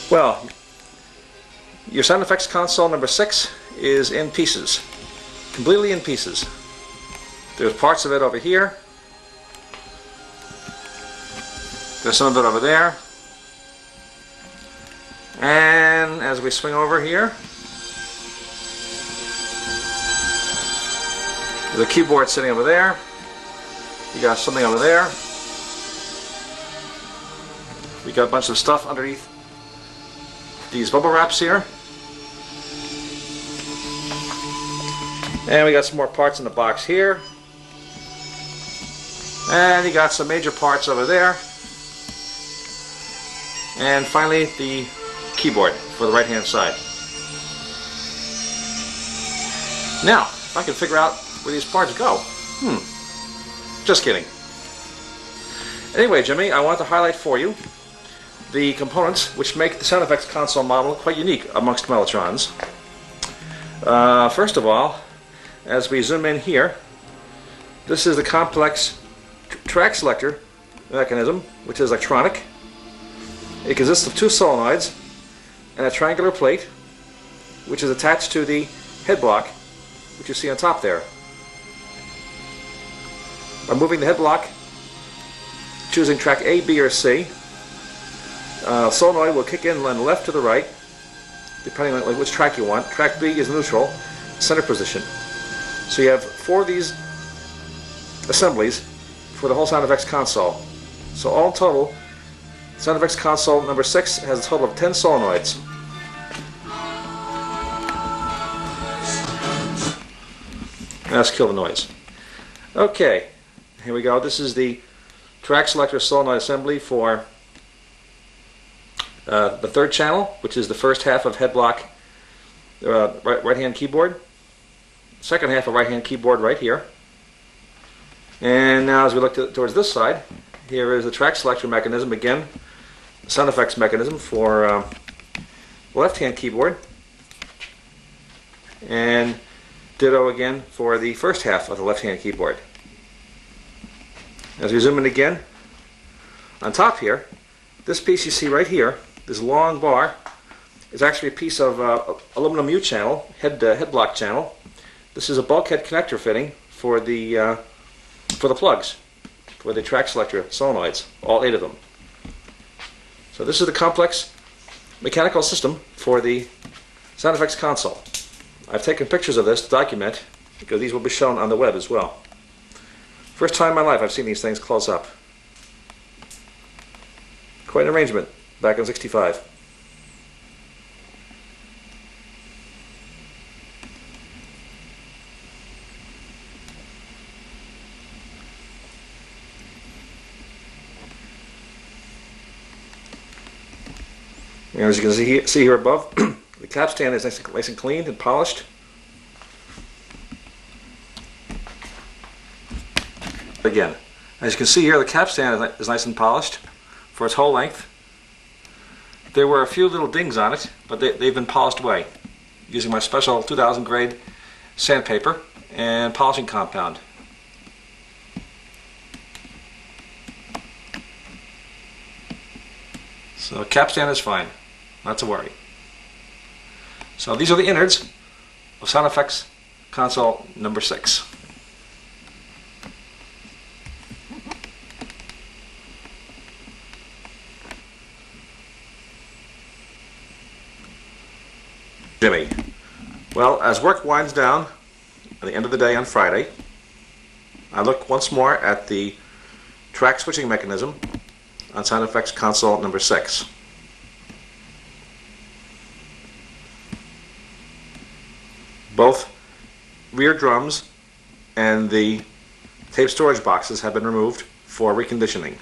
Well, your sound effects console number 6 is in pieces, completely in pieces. There's parts of it over here, there's some of it over there, and as we swing over here, there's a keyboard sitting over there, you got something over there, we got a bunch of stuff underneath these bubble wraps here, and we got some more parts in the box here, and you got some major parts over there, and finally the keyboard for the right hand side. Now if I can figure out where these parts go, just kidding. Anyway, Jimmy, I want to highlight for you the components which make the sound effects console model quite unique amongst Mellotrons. First of all, as we zoom in here, this is the complex track selector mechanism, which is electronic. It consists of 2 solenoids and a triangular plate, which is attached to the head block, which you see on top there. By moving the head block, choosing track A, B, or C, solenoid will kick in on the left to the right, depending on which track you want. Track B is neutral, center position. So you have 4 of these assemblies for the whole sound effects console. So all in total, sound effects console number 6 has a total of 10 solenoids. Let's kill the noise. Okay, here we go. This is the track selector solenoid assembly for the third channel, which is the first half of head block right-hand keyboard, second half of right-hand keyboard right here. And now as we look towards this side, here is the track selector mechanism again, the sound effects mechanism for the left-hand keyboard, and ditto again for the first half of the left-hand keyboard. As we zoom in again, on top here, this piece you see right here, this long bar, is actually a piece of aluminum U channel, head block channel. This is a bulkhead connector fitting for the plugs, for the track selector solenoids, all 8 of them. So this is the complex mechanical system for the sound effects console. I've taken pictures of this to document, because these will be shown on the web as well. First time in my life I've seen these things close up. Quite an arrangement back in '65. And as you can see here above, the capstan is nice and cleaned and polished. Again, as you can see here, the capstan is nice and polished for its whole length. There were a few little dings on it, but they've been polished away using my special 2000 grade sandpaper and polishing compound. So capstan is fine, not to worry. So these are the innards of sound effects console number 6. Jimmy. Well, as work winds down at the end of the day on Friday, I look once more at the track switching mechanism on sound effects console number 6. Both rear drums and the tape storage boxes have been removed for reconditioning.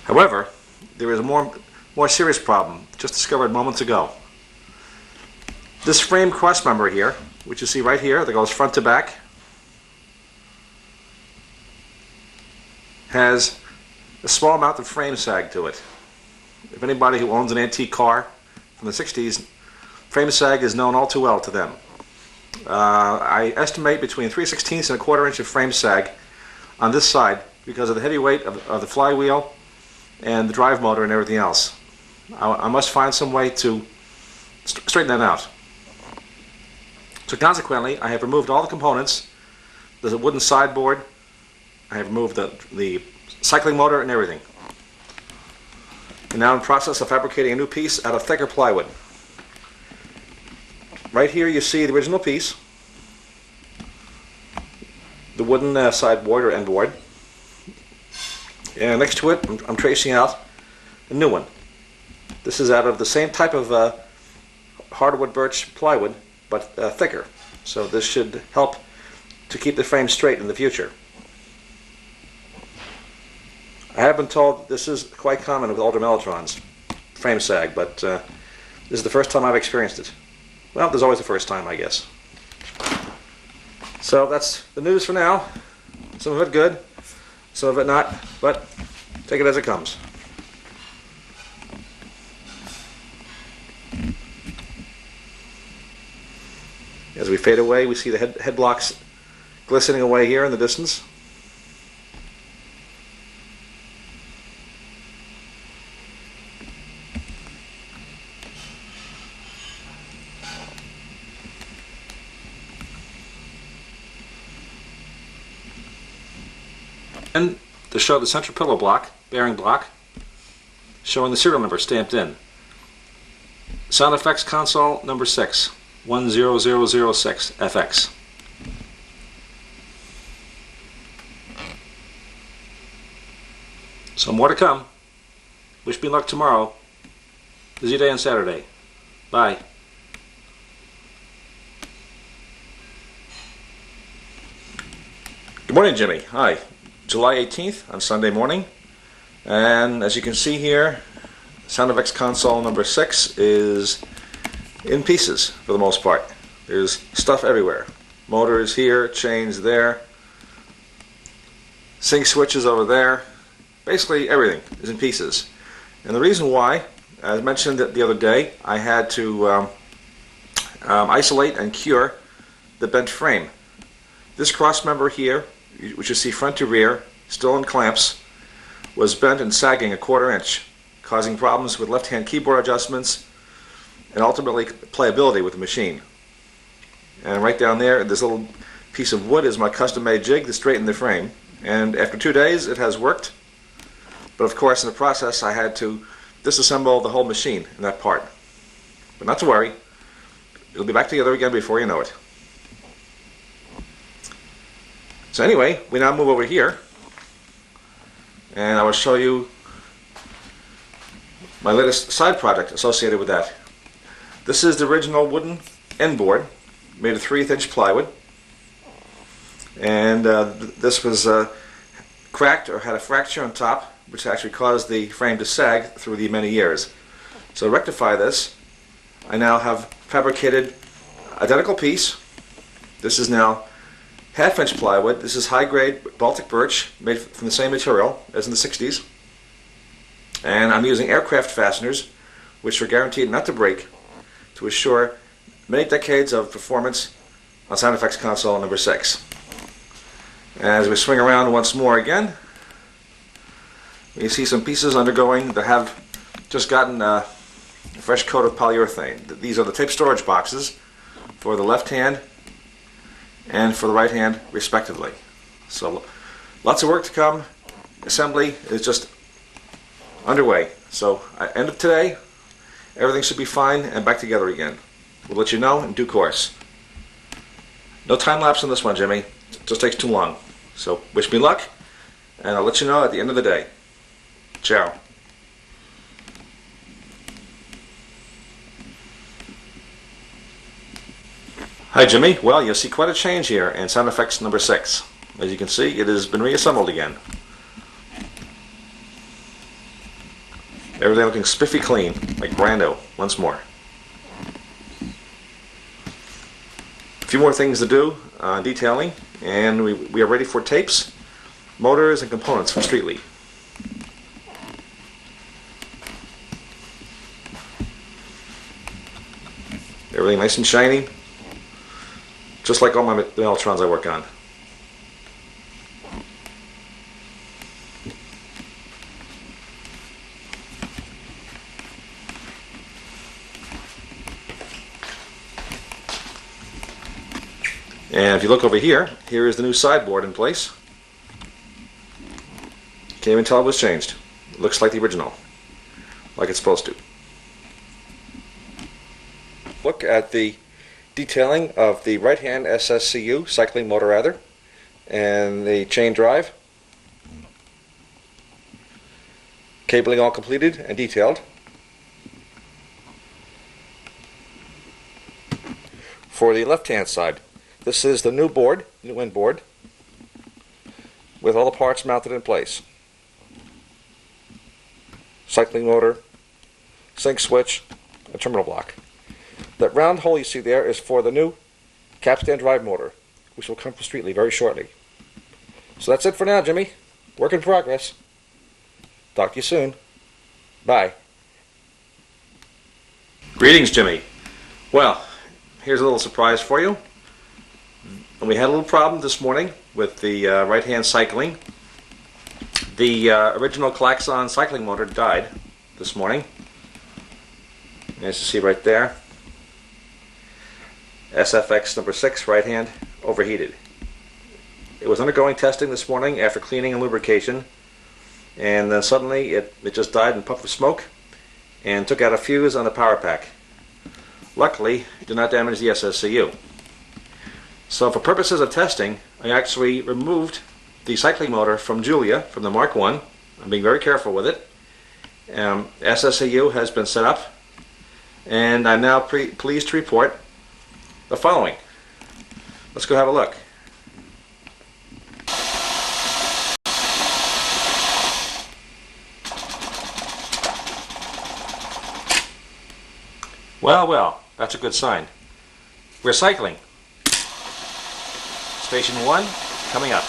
However, there is a more serious problem just discovered moments ago. This frame crossmember here, which you see right here, that goes front to back, has a small amount of frame sag to it. If anybody who owns an antique car from the 60s, frame sag is known all too well to them. I estimate between 3/16 and 1/4 inch of frame sag on this side because of the heavy weight of the flywheel and the drive motor and everything else. I must find some way to straighten that out. So consequently, I have removed all the components. There's a wooden sideboard. I have removed the cycling motor and everything. And now in the process of fabricating a new piece out of thicker plywood. Right here you see the original piece, the wooden sideboard or end board. And next to it, I'm tracing out a new one. This is out of the same type of hardwood birch plywood, but thicker. So this should help to keep the frame straight in the future. I have been told this is quite common with older Mellotrons, frame sag, but this is the first time I've experienced it. Well, there's always a first time, I guess. So that's the news for now. Some of it good, some of it not, but take it as it comes. As we fade away, we see the head blocks glistening away here in the distance. And to show the central pillow block, bearing block, showing the serial number stamped in. Sound effects console number 6, 10006 FX. So more to come. Wish me luck tomorrow. Busy day on Saturday. Bye. Good morning, Jimmy. Hi. July 18th on Sunday morning. And as you can see here, Sound effects console number 6 is in pieces for the most part. There's stuff everywhere. Motors here, chains there, sync switches over there. Basically everything is in pieces. And the reason why, as mentioned the other day, I had to isolate and cure the bent frame. This cross member here, which you see front to rear, still in clamps, was bent and sagging a 1/4 inch, causing problems with left-hand keyboard adjustments and ultimately playability with the machine. And right down there, this little piece of wood is my custom-made jig to straighten the frame. And after 2 days, it has worked. But of course, in the process, I had to disassemble the whole machine in that part. But not to worry, it'll be back together again before you know it. So anyway, we now move over here, and I will show you my latest side project associated with that. This is the original wooden end board, made of 3/8 inch plywood, and this was cracked or had a fracture on top, which actually caused the frame to sag through the many years. So to rectify this, I now have fabricated identical piece. This is now 1/2 inch plywood. This is high-grade Baltic birch, made from the same material as in the 60s. And I'm using aircraft fasteners, which are guaranteed not to break, to assure many decades of performance on Sound effects console number 6. As we swing around once more again, you see some pieces undergoing that have just gotten a fresh coat of polyurethane. These are the tape storage boxes for the left hand and for the right hand respectively. So lots of work to come. Assembly is just underway. So at end of today, everything should be fine and back together again. We'll let you know in due course. No time lapse on this one, Jimmy. It just takes too long. So wish me luck, and I'll let you know at the end of the day. Ciao. Hi Jimmy. Well, you'll see quite a change here in Sound effects number 6. As you can see, it has been reassembled again. Everything looking spiffy clean, like brando, once more. A few more things to do, detailing, and we are ready for tapes, motors, and components from Streetly. Everything nice and shiny, just like all my Mellotrons I work on. And if you look over here, here is the new sideboard in place. Can't even tell it was changed. It looks like the original, like it's supposed to. Look at the detailing of the right-hand SSCU, cycling motor rather, and the chain drive. Cabling all completed and detailed. For the left-hand side, this is the new board, new end board, with all the parts mounted in place. Cycling motor, sync switch, a terminal block. That round hole you see there is for the new capstan drive motor, which will come from Streetly very shortly. So that's it for now, Jimmy. Work in progress. Talk to you soon. Bye. Greetings, Jimmy. Well, here's a little surprise for you. We had a little problem this morning with the right-hand cycling. The original Klaxon cycling motor died this morning. As you see right there, SFX number 6 right hand overheated. It was undergoing testing this morning after cleaning and lubrication, and then suddenly it just died in a puff of smoke and took out a fuse on the power pack. Luckily, it did not damage the SSCU. So for purposes of testing, I actually removed the cycling motor from Julia, from the Mark I. I'm being very careful with it. SSCU has been set up, and I'm now pleased to report the following. Let's go have a look. Well, well, that's a good sign. We're cycling. Station 1 coming up.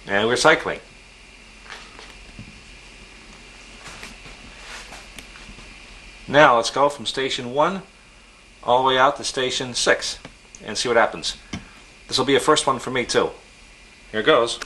And we're cycling. Now let's go from station 1 all the way out to station 6 and see what happens. This will be a first one for me too. Here goes.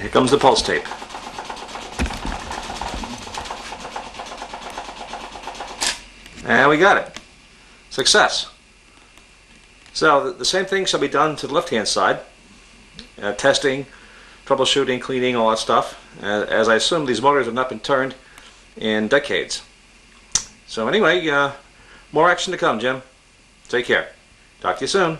Here comes the pulse tape. And we got it. Success. So the same thing shall be done to the left-hand side. Testing, troubleshooting, cleaning, all that stuff. As I assume these motors have not been turned in decades. So anyway, more action to come, Jim. Take care. Talk to you soon.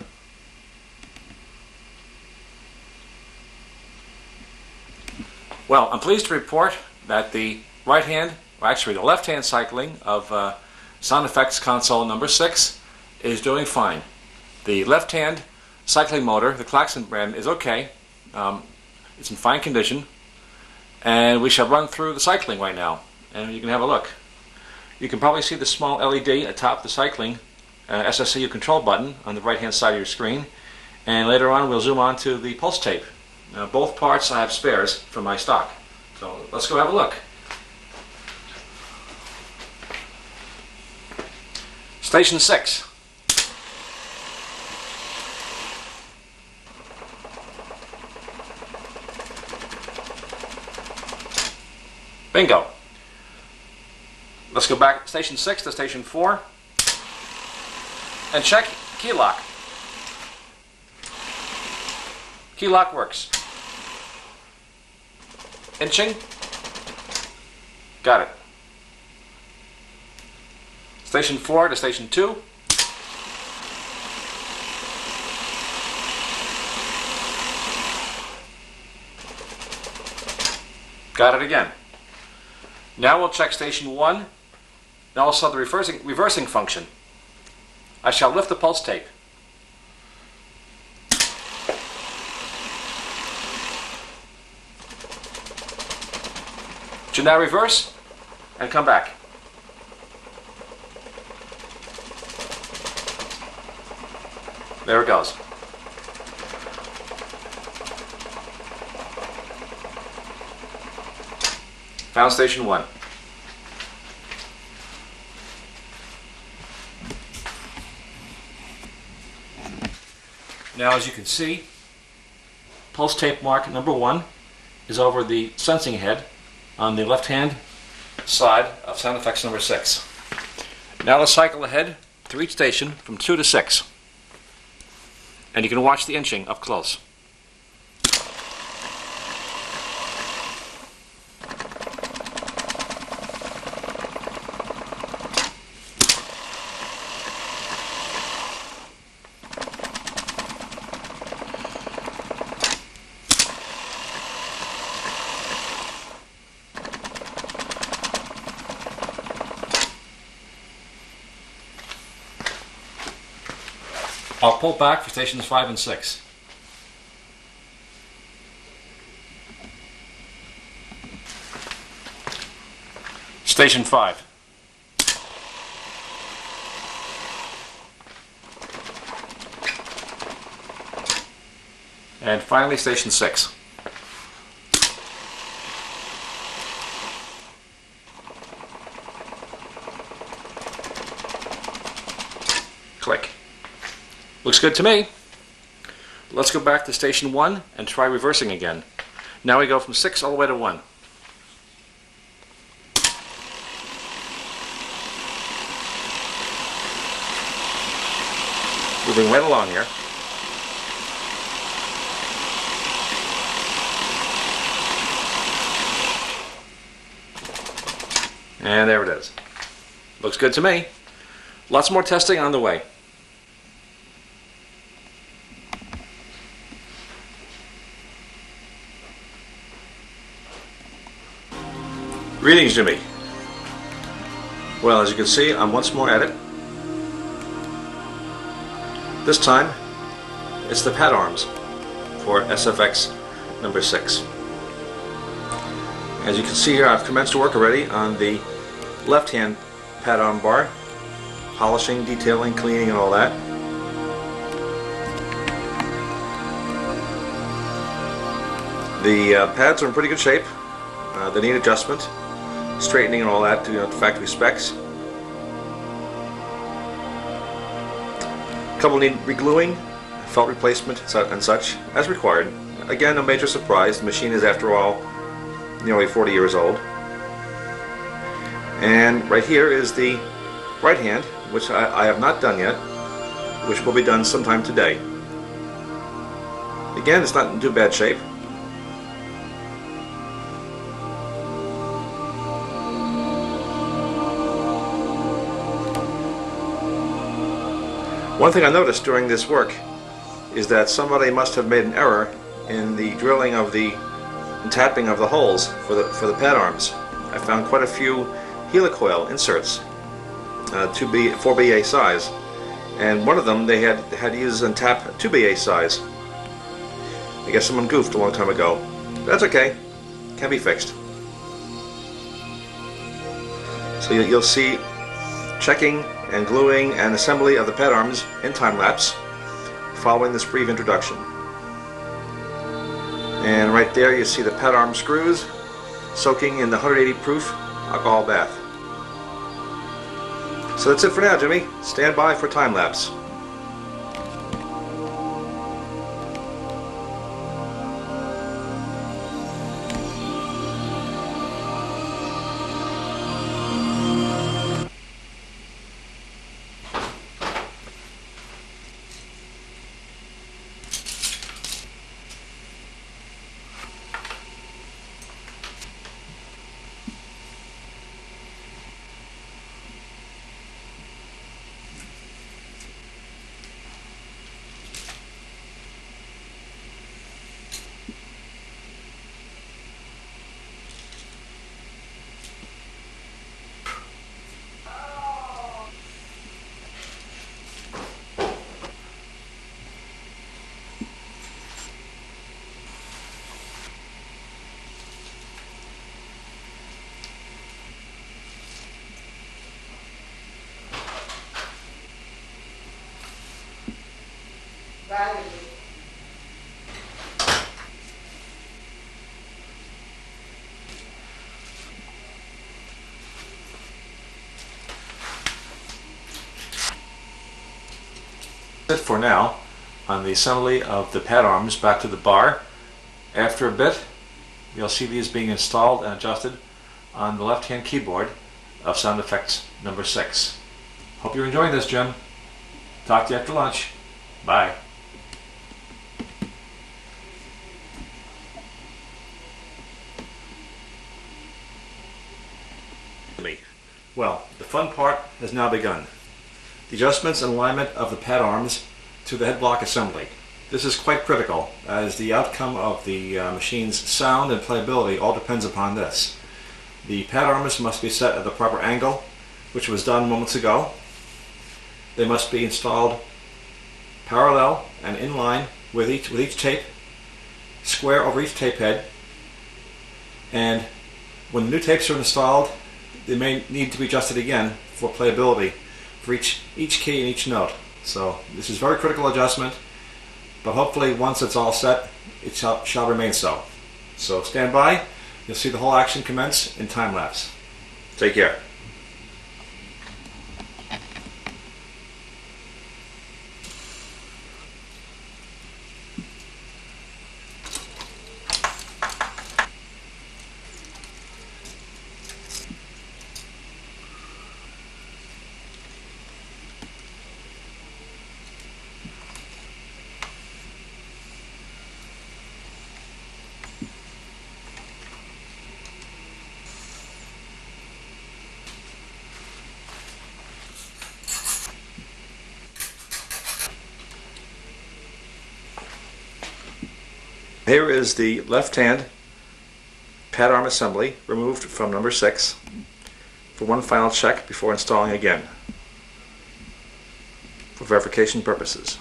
Well, I'm pleased to report that the right-hand, or actually the left-hand cycling of sound effects console number 6 is doing fine. The left-hand cycling motor, the Klaxon brand, is okay. It's in fine condition, and we shall run through the cycling right now, and you can have a look. You can probably see the small LED atop the cycling SSCU control button on the right-hand side of your screen, and later on we'll zoom on to the pulse tape. Both parts I have spares from my stock. So let's go have a look. Station 6. Bingo. Let's go back station 6 to station 4 and check key lock. Key lock works. Inching. Got it. Station 4 to station 2. Got it again. Now we'll check station 1 and also the reversing function. I shall lift the pulse tape. Should now reverse and come back. There it goes. Found station 1. Now, as you can see, pulse tape mark number 1 is over the sensing head on the left-hand side of sound effects number 6. Now let's cycle ahead through each station from 2 to 6. And you can watch the inching up close. I'll pull back for stations 5 and 6. Station 5. And finally station 6. Looks good to me. Let's go back to station 1 and try reversing again. Now we go from 6 all the way to 1. Moving right along here. And there it is. Looks good to me. Lots more testing on the way. Greetings, Jimmy. Well, as you can see, I'm once more at it. This time, it's the pad arms for SFX number 6. As you can see here, I've commenced work already on the left-hand pad arm bar, polishing, detailing, cleaning, and all that. The pads are in pretty good shape. They need adjustment, straightening, and all that to factory specs. A couple need regluing, felt replacement, and such, as required. Again, no major surprise. The machine is, after all, nearly 40 years old. And right here is the right hand, which I have not done yet, which will be done sometime today. Again, it's not in too bad shape. One thing I noticed during this work is that somebody must have made an error in the drilling of the and tapping of the holes for the pad arms. I found quite a few helicoil inserts, 4BA size, and one of them they had to use and tap 2BA size. I guess someone goofed a long time ago. That's okay, can be fixed. So you'll see checking and gluing and assembly of the pad arms in time-lapse following this brief introduction. And right there you see the pad arm screws soaking in the 180 proof alcohol bath. So that's it for now, Jimmy. Stand by for time-lapse. That's it for now on the assembly of the pad arms back to the bar. After a bit, you'll see these being installed and adjusted on the left-hand keyboard of Sound Effects number 6. Hope you're enjoying this, Jim. Talk to you after lunch. Bye. Well, the fun part has now begun. The adjustments and alignment of the pad arms to the head block assembly. This is quite critical, as the outcome of the machine's sound and playability all depends upon this. The pad arms must be set at the proper angle, which was done moments ago. They must be installed parallel and in line with each tape, square over each tape head, and when the new tapes are installed, they may need to be adjusted again for playability for each key and each note. So this is very critical adjustment, but hopefully once it's all set, it shall remain so. So stand by, you'll see the whole action commence in time lapse. Take care. Here is the left-hand pad arm assembly removed from number 6 for one final check before installing again for verification purposes.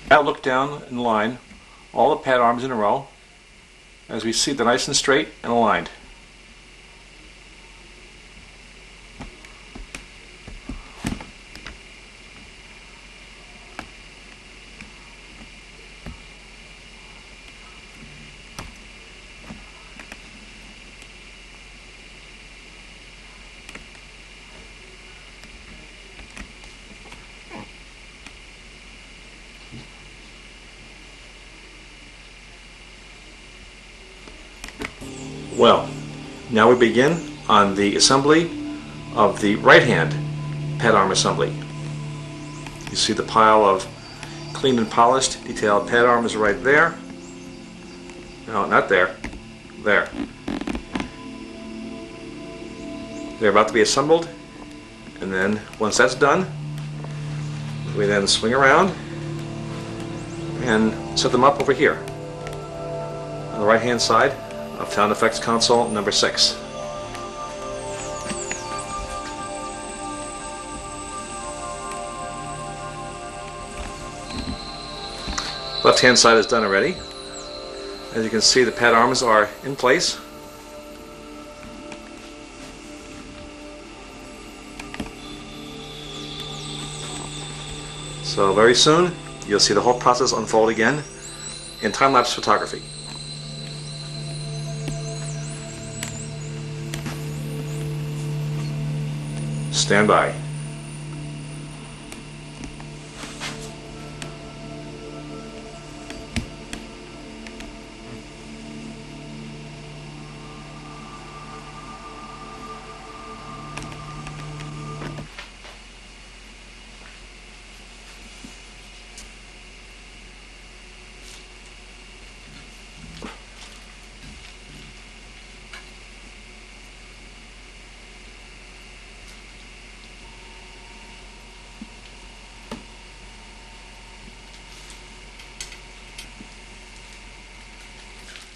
Now look down and line all the pad arms in a row as we see they're nice and straight and aligned. Well, now we begin on the assembly of the right-hand pad arm assembly. You see the pile of cleaned and polished detailed pad arms right there. No, not there. There. They're about to be assembled, and then once that's done, we then swing around and set them up over here on the right-hand side of Sound Effects console number 6. Left-hand side is done already. As you can see, the pad arms are in place. So very soon, you'll see the whole process unfold again in time-lapse photography. Stand by.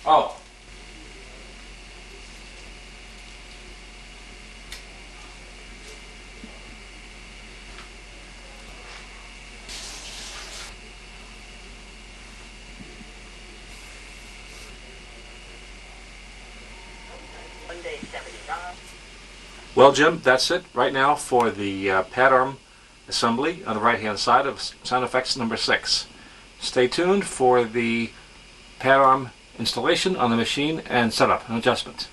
Oh. Well, Jim, that's it right now for the pad arm assembly on the right-hand side of Sound Effects number 6. Stay tuned for the pad arm installation on the machine and setup and adjustment.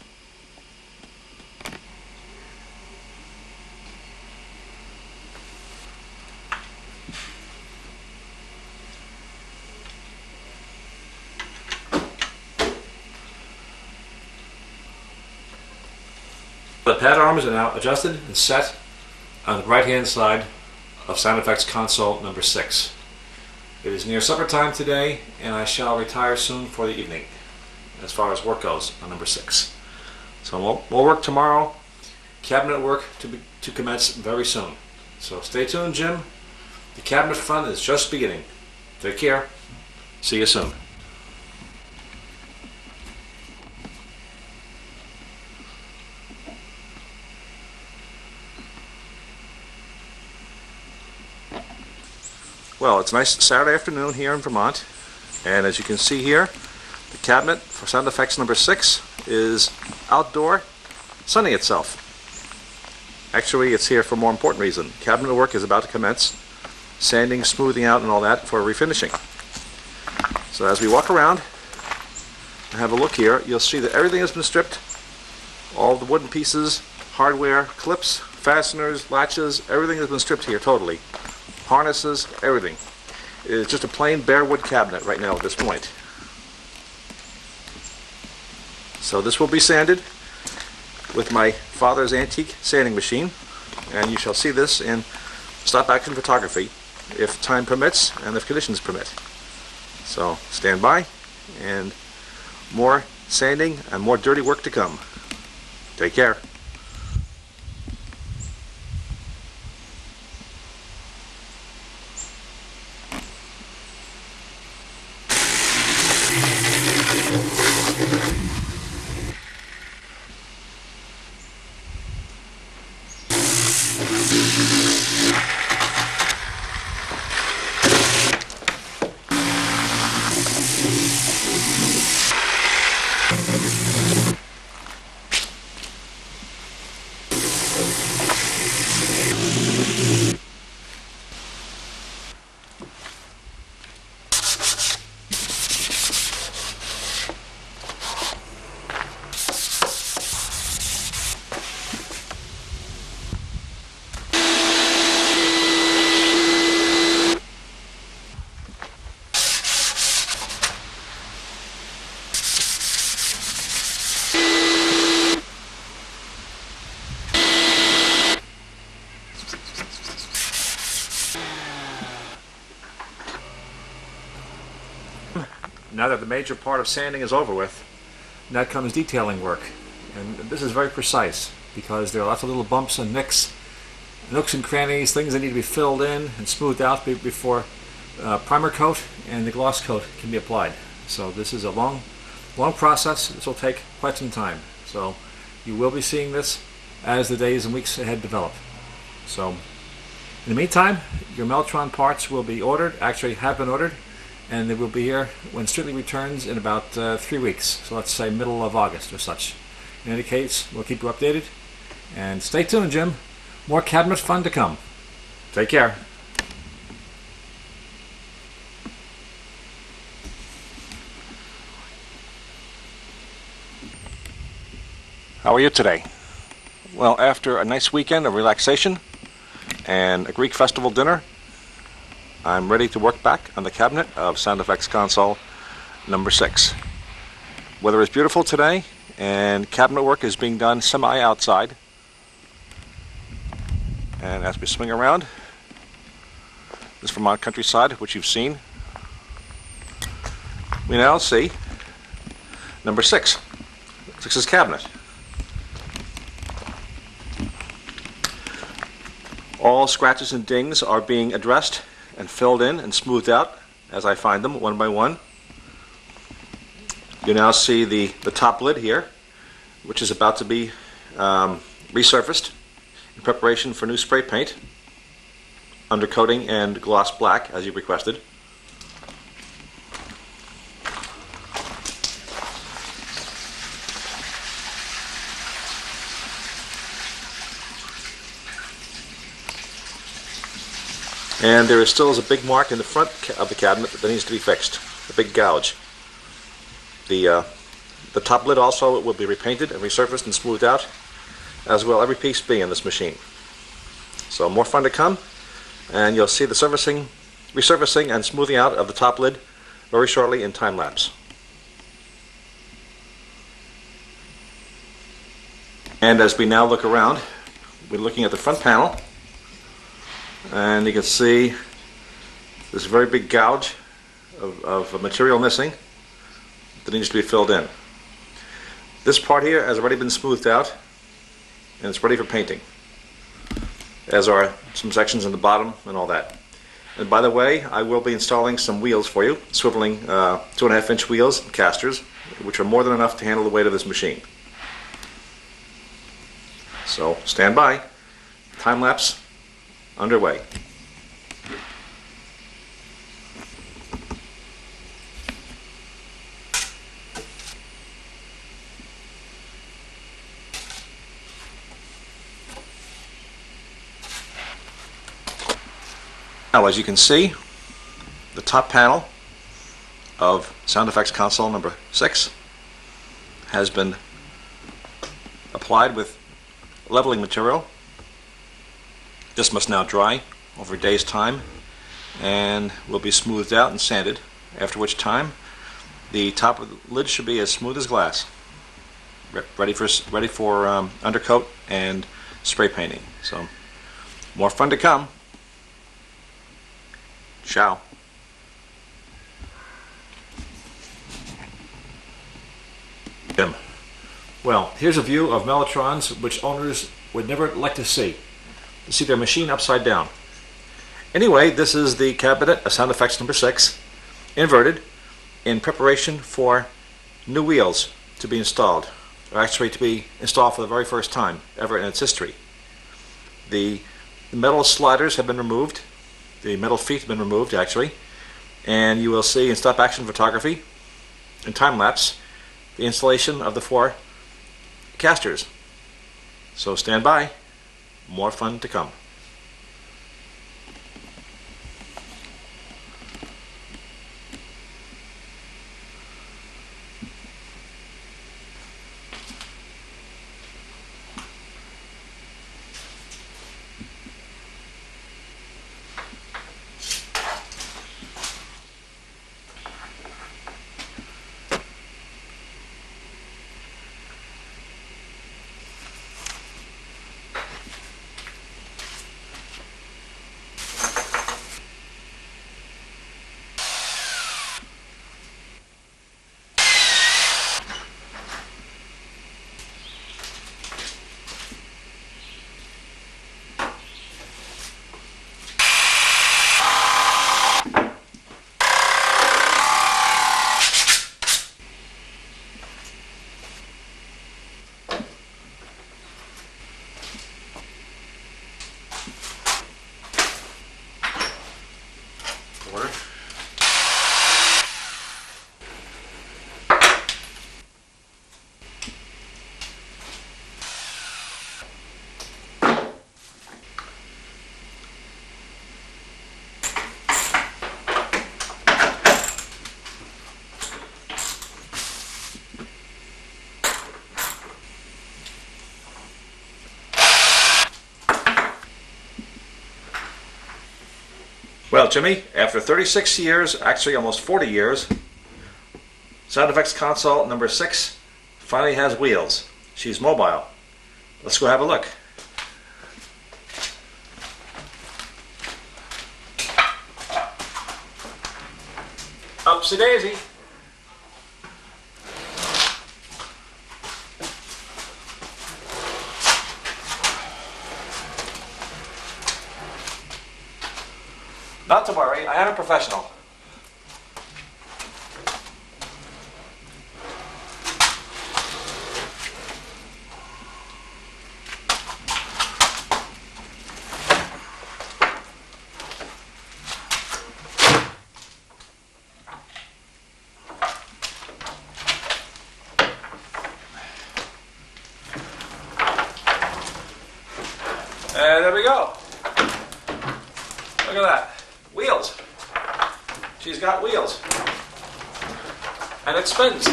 The pad arms are now adjusted and set on the right-hand side of Sound Effects console number 6. It is near supper time today, and I shall retire soon for the evening, as far as work goes on number 6. So we'll work tomorrow. Cabinet work to commence very soon. So stay tuned, Jim. The cabinet fun is just beginning. Take care. See you soon. Well, it's a nice Saturday afternoon here in Vermont, and as you can see here, the cabinet for Sound Effects number 6 is outdoor, sunning itself. Actually, it's here for a more important reason. Cabinet work is about to commence, sanding, smoothing out, and all that for refinishing. So as we walk around and have a look here, you'll see that everything has been stripped. All the wooden pieces, hardware, clips, fasteners, latches, everything has been stripped here totally. Harnesses, everything. It's just a plain bare wood cabinet right now at this point. So this will be sanded with my father's antique sanding machine, and you shall see this in stop action photography if time permits and if conditions permit. So stand by, and more sanding and more dirty work to come. Take care. Now that the major part of sanding is over with, now comes detailing work. And this is very precise because there are lots of little bumps and nicks, nooks and crannies, things that need to be filled in and smoothed out before primer coat and the gloss coat can be applied. So this is a long process. This will take quite some time. So you will be seeing this as the days and weeks ahead develop. So in the meantime, your Mellotron parts will be ordered, actually have been ordered, and they will be here when Strictly returns in about 3 weeks. So let's say middle of August or such. In any case, we'll keep you updated. And stay tuned, Jim. More cabinet fun to come. Take care. How are you today? Well, after a nice weekend of relaxation and a Greek festival dinner, I'm ready to work back on the cabinet of Sound Effects Console number 6. Weather is beautiful today, and cabinet work is being done semi-outside. And as we swing around this Vermont countryside, which you've seen, we now see number 6. 6's cabinet. All scratches and dings are being addressed and filled in and smoothed out as I find them one by one. You now see the top lid here, which is about to be resurfaced in preparation for new spray paint, undercoating and gloss black as you requested. And there is still a big mark in the front of the cabinet that needs to be fixed, a big gouge. The top lid also will be repainted and resurfaced and smoothed out, as will every piece be in this machine. So more fun to come, and you'll see the resurfacing and smoothing out of the top lid very shortly in time lapse. And as we now look around, we're looking at the front panel. And you can see this very big gouge of material missing that needs to be filled in. This part here has already been smoothed out and it's ready for painting, as are some sections in the bottom and all that. And by the way, I will be installing some wheels for you, swiveling 2.5-inch wheels and casters, which are more than enough to handle the weight of this machine. So stand by. Time lapse underway. Now, as you can see, the top panel of Sound Effects Console number 6 has been applied with leveling material. This must now dry over a day's time and will be smoothed out and sanded, after which time the top of the lid should be as smooth as glass, ready for undercoat and spray painting. So more fun to come. Ciao. Jim. Well, here's a view of Mellotrons which owners would never like to see. You see their machine upside down. Anyway, this is the cabinet of Sound Effects number 6, inverted, in preparation for new wheels to be installed, or actually to be installed for the very first time ever in its history. The metal sliders have been removed, the metal feet have been removed actually, and you will see in stop action photography, in time lapse, the installation of the 4 casters. So stand by. More fun to come. Well, Jimmy, after 36 years, actually almost 40 years, Sound Effects Console number 6 finally has wheels. She's mobile. Let's go have a look. Upsy daisy. Not to worry, I am a professional. And there we go. Look at that. Wheels. She's got wheels. And it spins.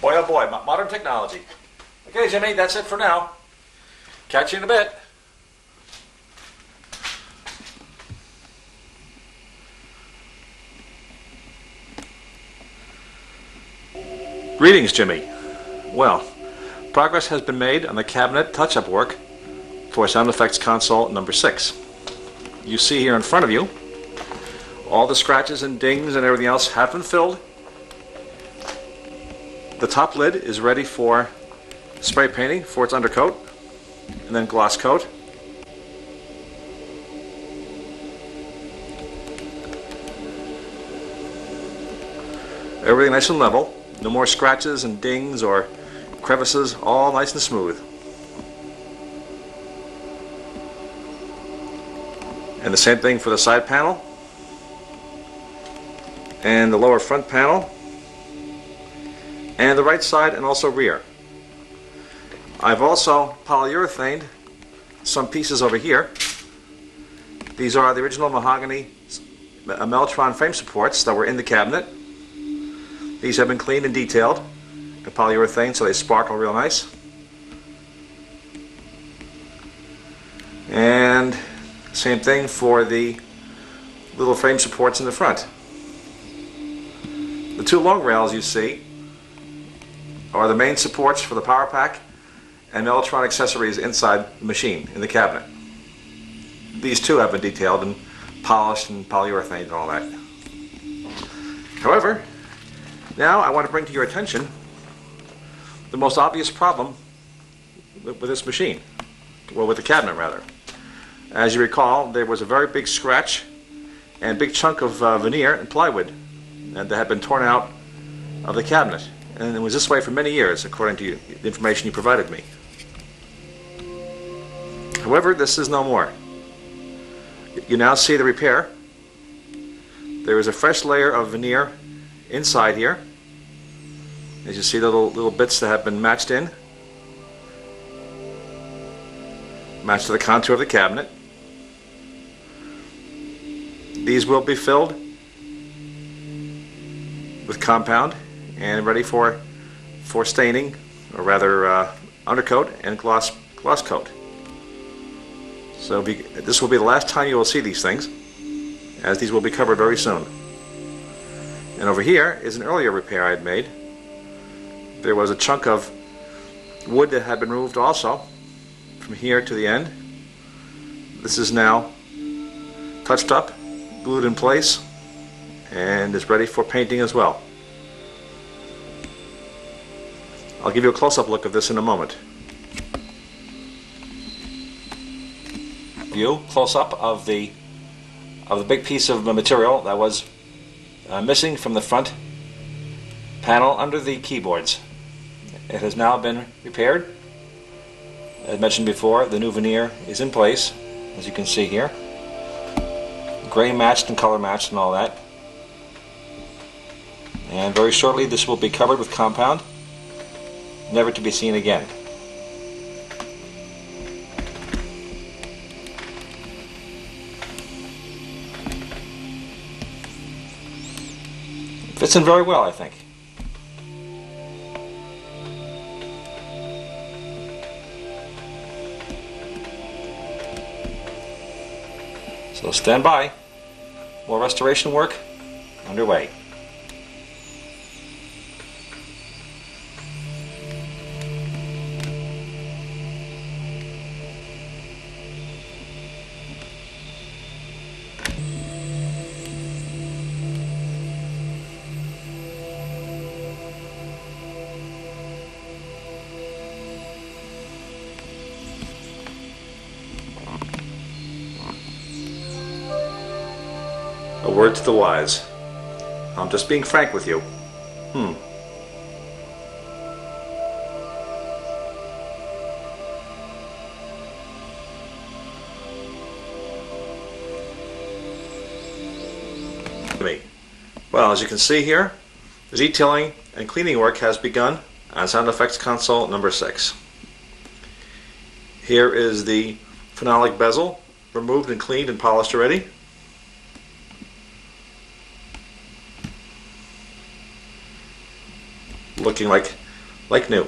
Boy, oh boy, modern technology. Okay, Jimmy, that's it for now. Catch you in a bit. Greetings, Jimmy. Well, progress has been made on the cabinet touch-up work for Sound Effects Console number 6. You see here in front of you, all the scratches and dings and everything else have been filled. The top lid is ready for spray painting for its undercoat, and then gloss coat. Everything nice and level. No more scratches and dings or crevices, all nice and smooth. And the same thing for the side panel and the lower front panel and the right side and also rear. I've also polyurethaned some pieces over here. These are the original mahogany Mellotron frame supports that were in the cabinet. These have been cleaned and detailed in polyurethane so they sparkle real nice. And same thing for the little frame supports in the front. The two long rails you see are the main supports for the power pack and Mellotron accessories inside the machine in the cabinet. These two have been detailed and polished and polyurethaned and all that. However, now I want to bring to your attention the most obvious problem with this machine, well, with the cabinet rather. As you recall, there was a very big scratch and big chunk of veneer and plywood that had been torn out of the cabinet, and it was this way for many years according to the information you provided me. However, this is no more. You now see the repair. There is a fresh layer of veneer inside here. As you see, the little bits that have been matched in. Matched to the contour of the cabinet. These will be filled with compound and ready for staining, or rather undercoat and gloss coat. So this will be the last time you will see these things, as these will be covered very soon. And over here is an earlier repair I had made. There was a chunk of wood that had been removed also from here to the end. This is now touched up, glued in place, and is ready for painting as well. I'll give you a close-up look of this in a moment. View close-up of the big piece of material that was missing from the front panel under the keyboards. It has now been repaired. As mentioned before, the new veneer is in place, as you can see here. Gray matched and color matched and all that. And very shortly this will be covered with compound, never to be seen again. Fits in very well, I think. So stand by. More restoration work underway. A word to the wise. I'm just being frank with you. Well, as you can see here, the detailing and cleaning work has begun on sound effects console number 6. Here is the phenolic bezel, removed and cleaned and polished already. Looking like new.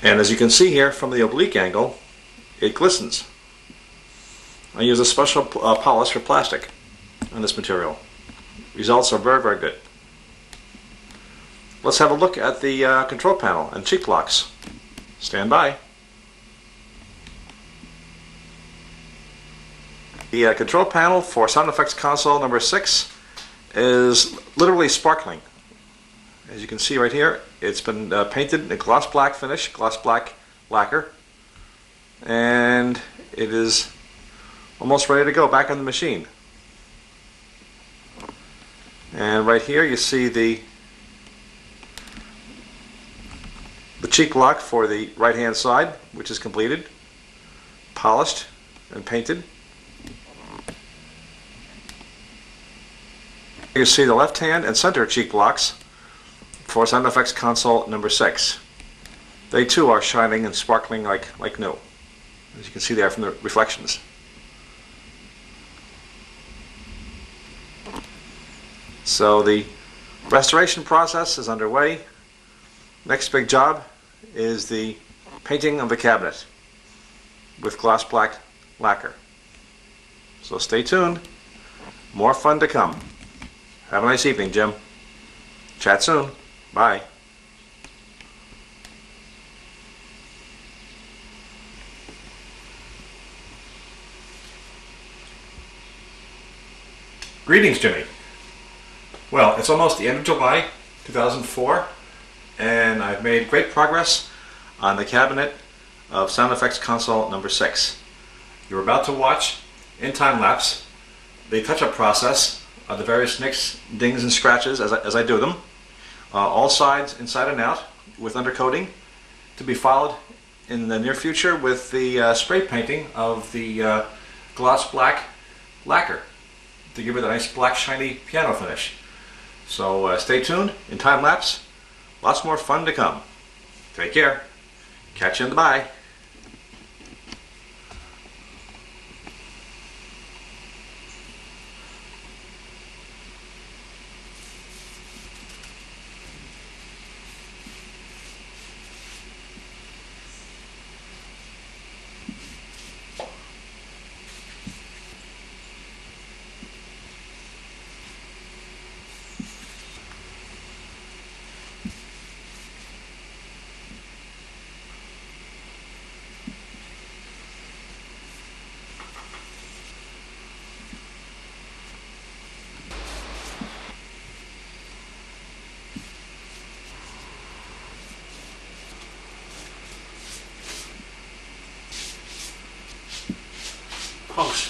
And as you can see here from the oblique angle, it glistens. I use a special polish for plastic on this material. Results are very, very good. Let's have a look at the control panel and cheek blocks. Stand by. The control panel for sound effects console number 6 is literally sparkling. As you can see right here, it's been painted in a gloss black finish, gloss black lacquer, and it is almost ready to go back on the machine. And right here you see the cheek lock for the right hand side, which is completed, polished and painted. You see the left hand and center cheek blocks for sound effects console number 6. They too are shining and sparkling like new, as you can see there from the reflections. So the restoration process is underway. Next big job is the painting of the cabinet with gloss black lacquer. So stay tuned. More fun to come. Have a nice evening, Jim. Chat soon. Bye. Greetings, Jimmy. Well, it's almost the end of July 2004, and I've made great progress on the cabinet of Sound Effects Console number 6. You're about to watch, in time-lapse, the touch-up process of the various nicks, dings, and scratches as I do them, all sides, inside and out, with undercoating, to be followed in the near future with the spray painting of the gloss black lacquer to give it a nice black shiny piano finish. So stay tuned, in time-lapse, lots more fun to come. Take care. Catch you in the bye. Punks.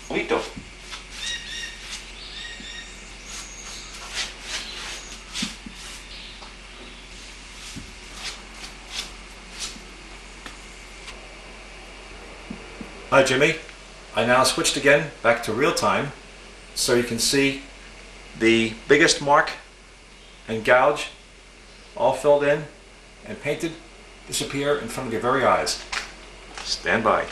Lito. Hi Jimmy, I now switched again back to real time so you can see the biggest mark and gouge all filled in and painted disappear in front of your very eyes. Stand by.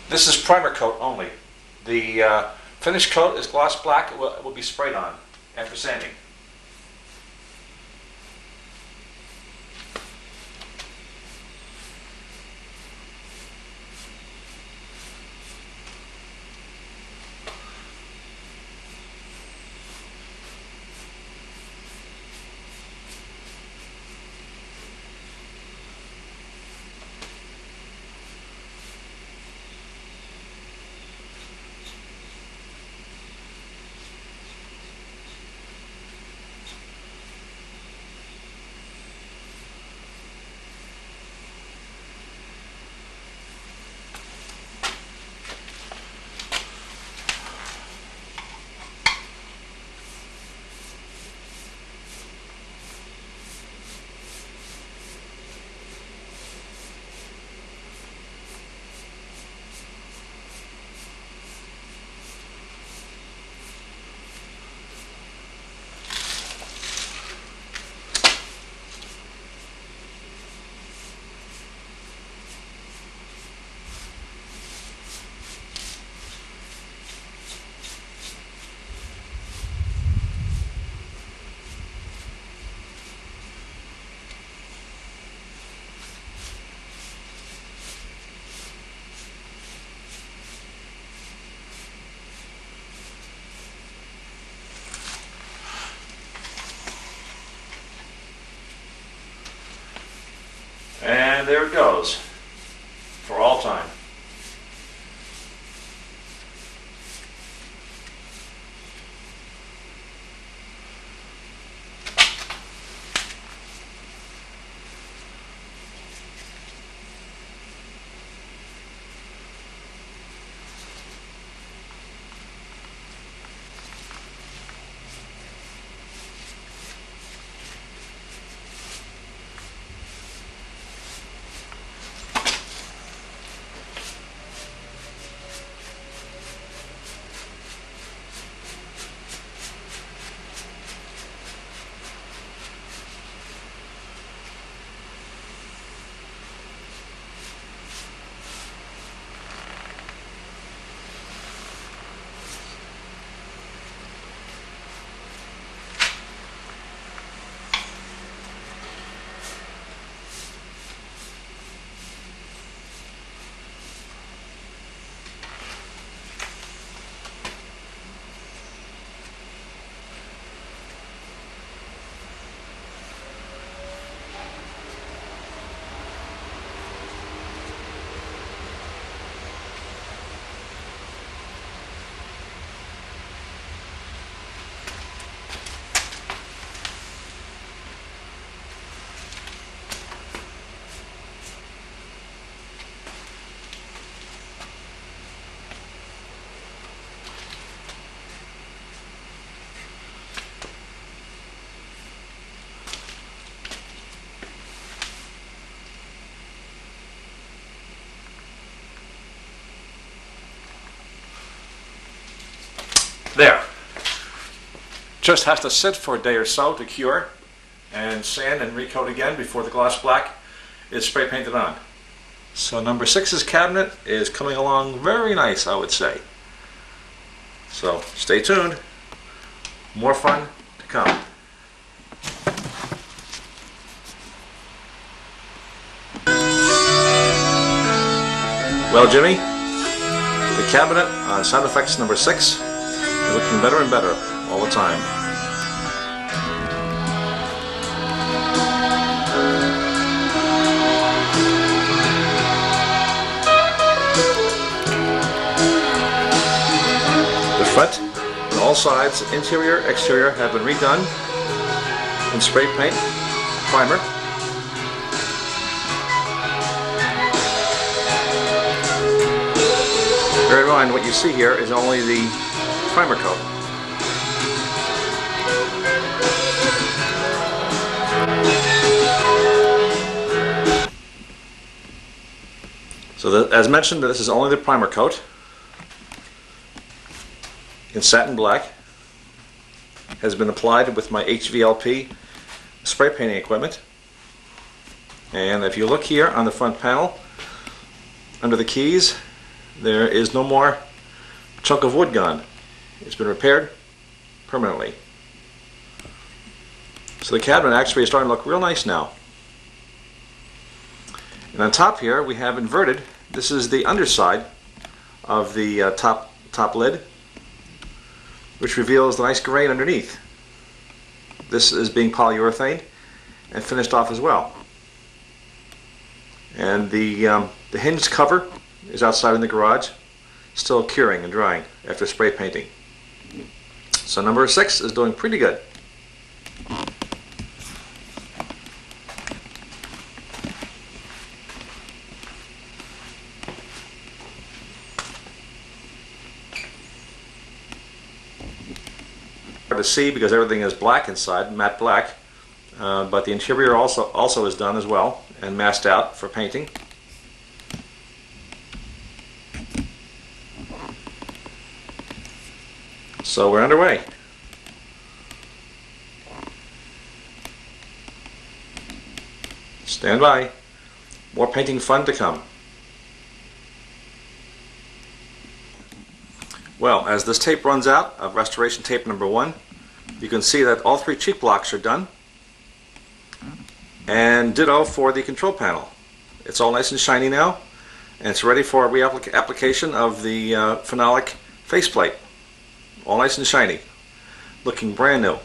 This is primer coat only. The finish coat is gloss black. It will be sprayed on after sanding. And there it goes, for all time. There. Just has to sit for a day or so to cure and sand and recoat again before the gloss black is spray painted on. So number 6's cabinet is coming along very nice, I would say. So stay tuned. More fun to come. Well, Jimmy, the cabinet on sound effects number 6 is looking better and better all the time. The front and all sides, interior, exterior, have been redone in spray paint, primer. Bear in mind, what you see here is only the primer coat. So as mentioned, this is only the primer coat in satin black. Has been applied with my HVLP spray painting equipment. And if you look here on the front panel, under the keys, there is no more chunk of wood gone. It's been repaired permanently. So the cabinet actually is starting to look real nice now. And on top here we have inverted. This is the underside of the top lid, which reveals the nice grain underneath. This is being polyurethane and finished off as well. And the hinged cover is outside in the garage, still curing and drying after spray painting. So number 6 is doing pretty good. Hard to see because everything is black inside, matte black, but the interior also is done as well and masked out for painting. So we're underway. Stand by. More painting fun to come. Well, as this tape runs out of restoration tape number 1, you can see that all 3 cheek blocks are done. And ditto for the control panel. It's all nice and shiny now, and it's ready for a reapplication of the phenolic faceplate. All nice and shiny, looking brand new.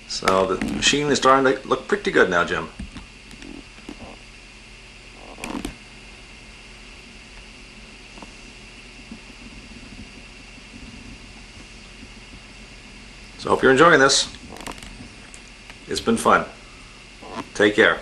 So the machine is starting to look pretty good now, Jim. So I hope you're enjoying this. It's been fun. Take care.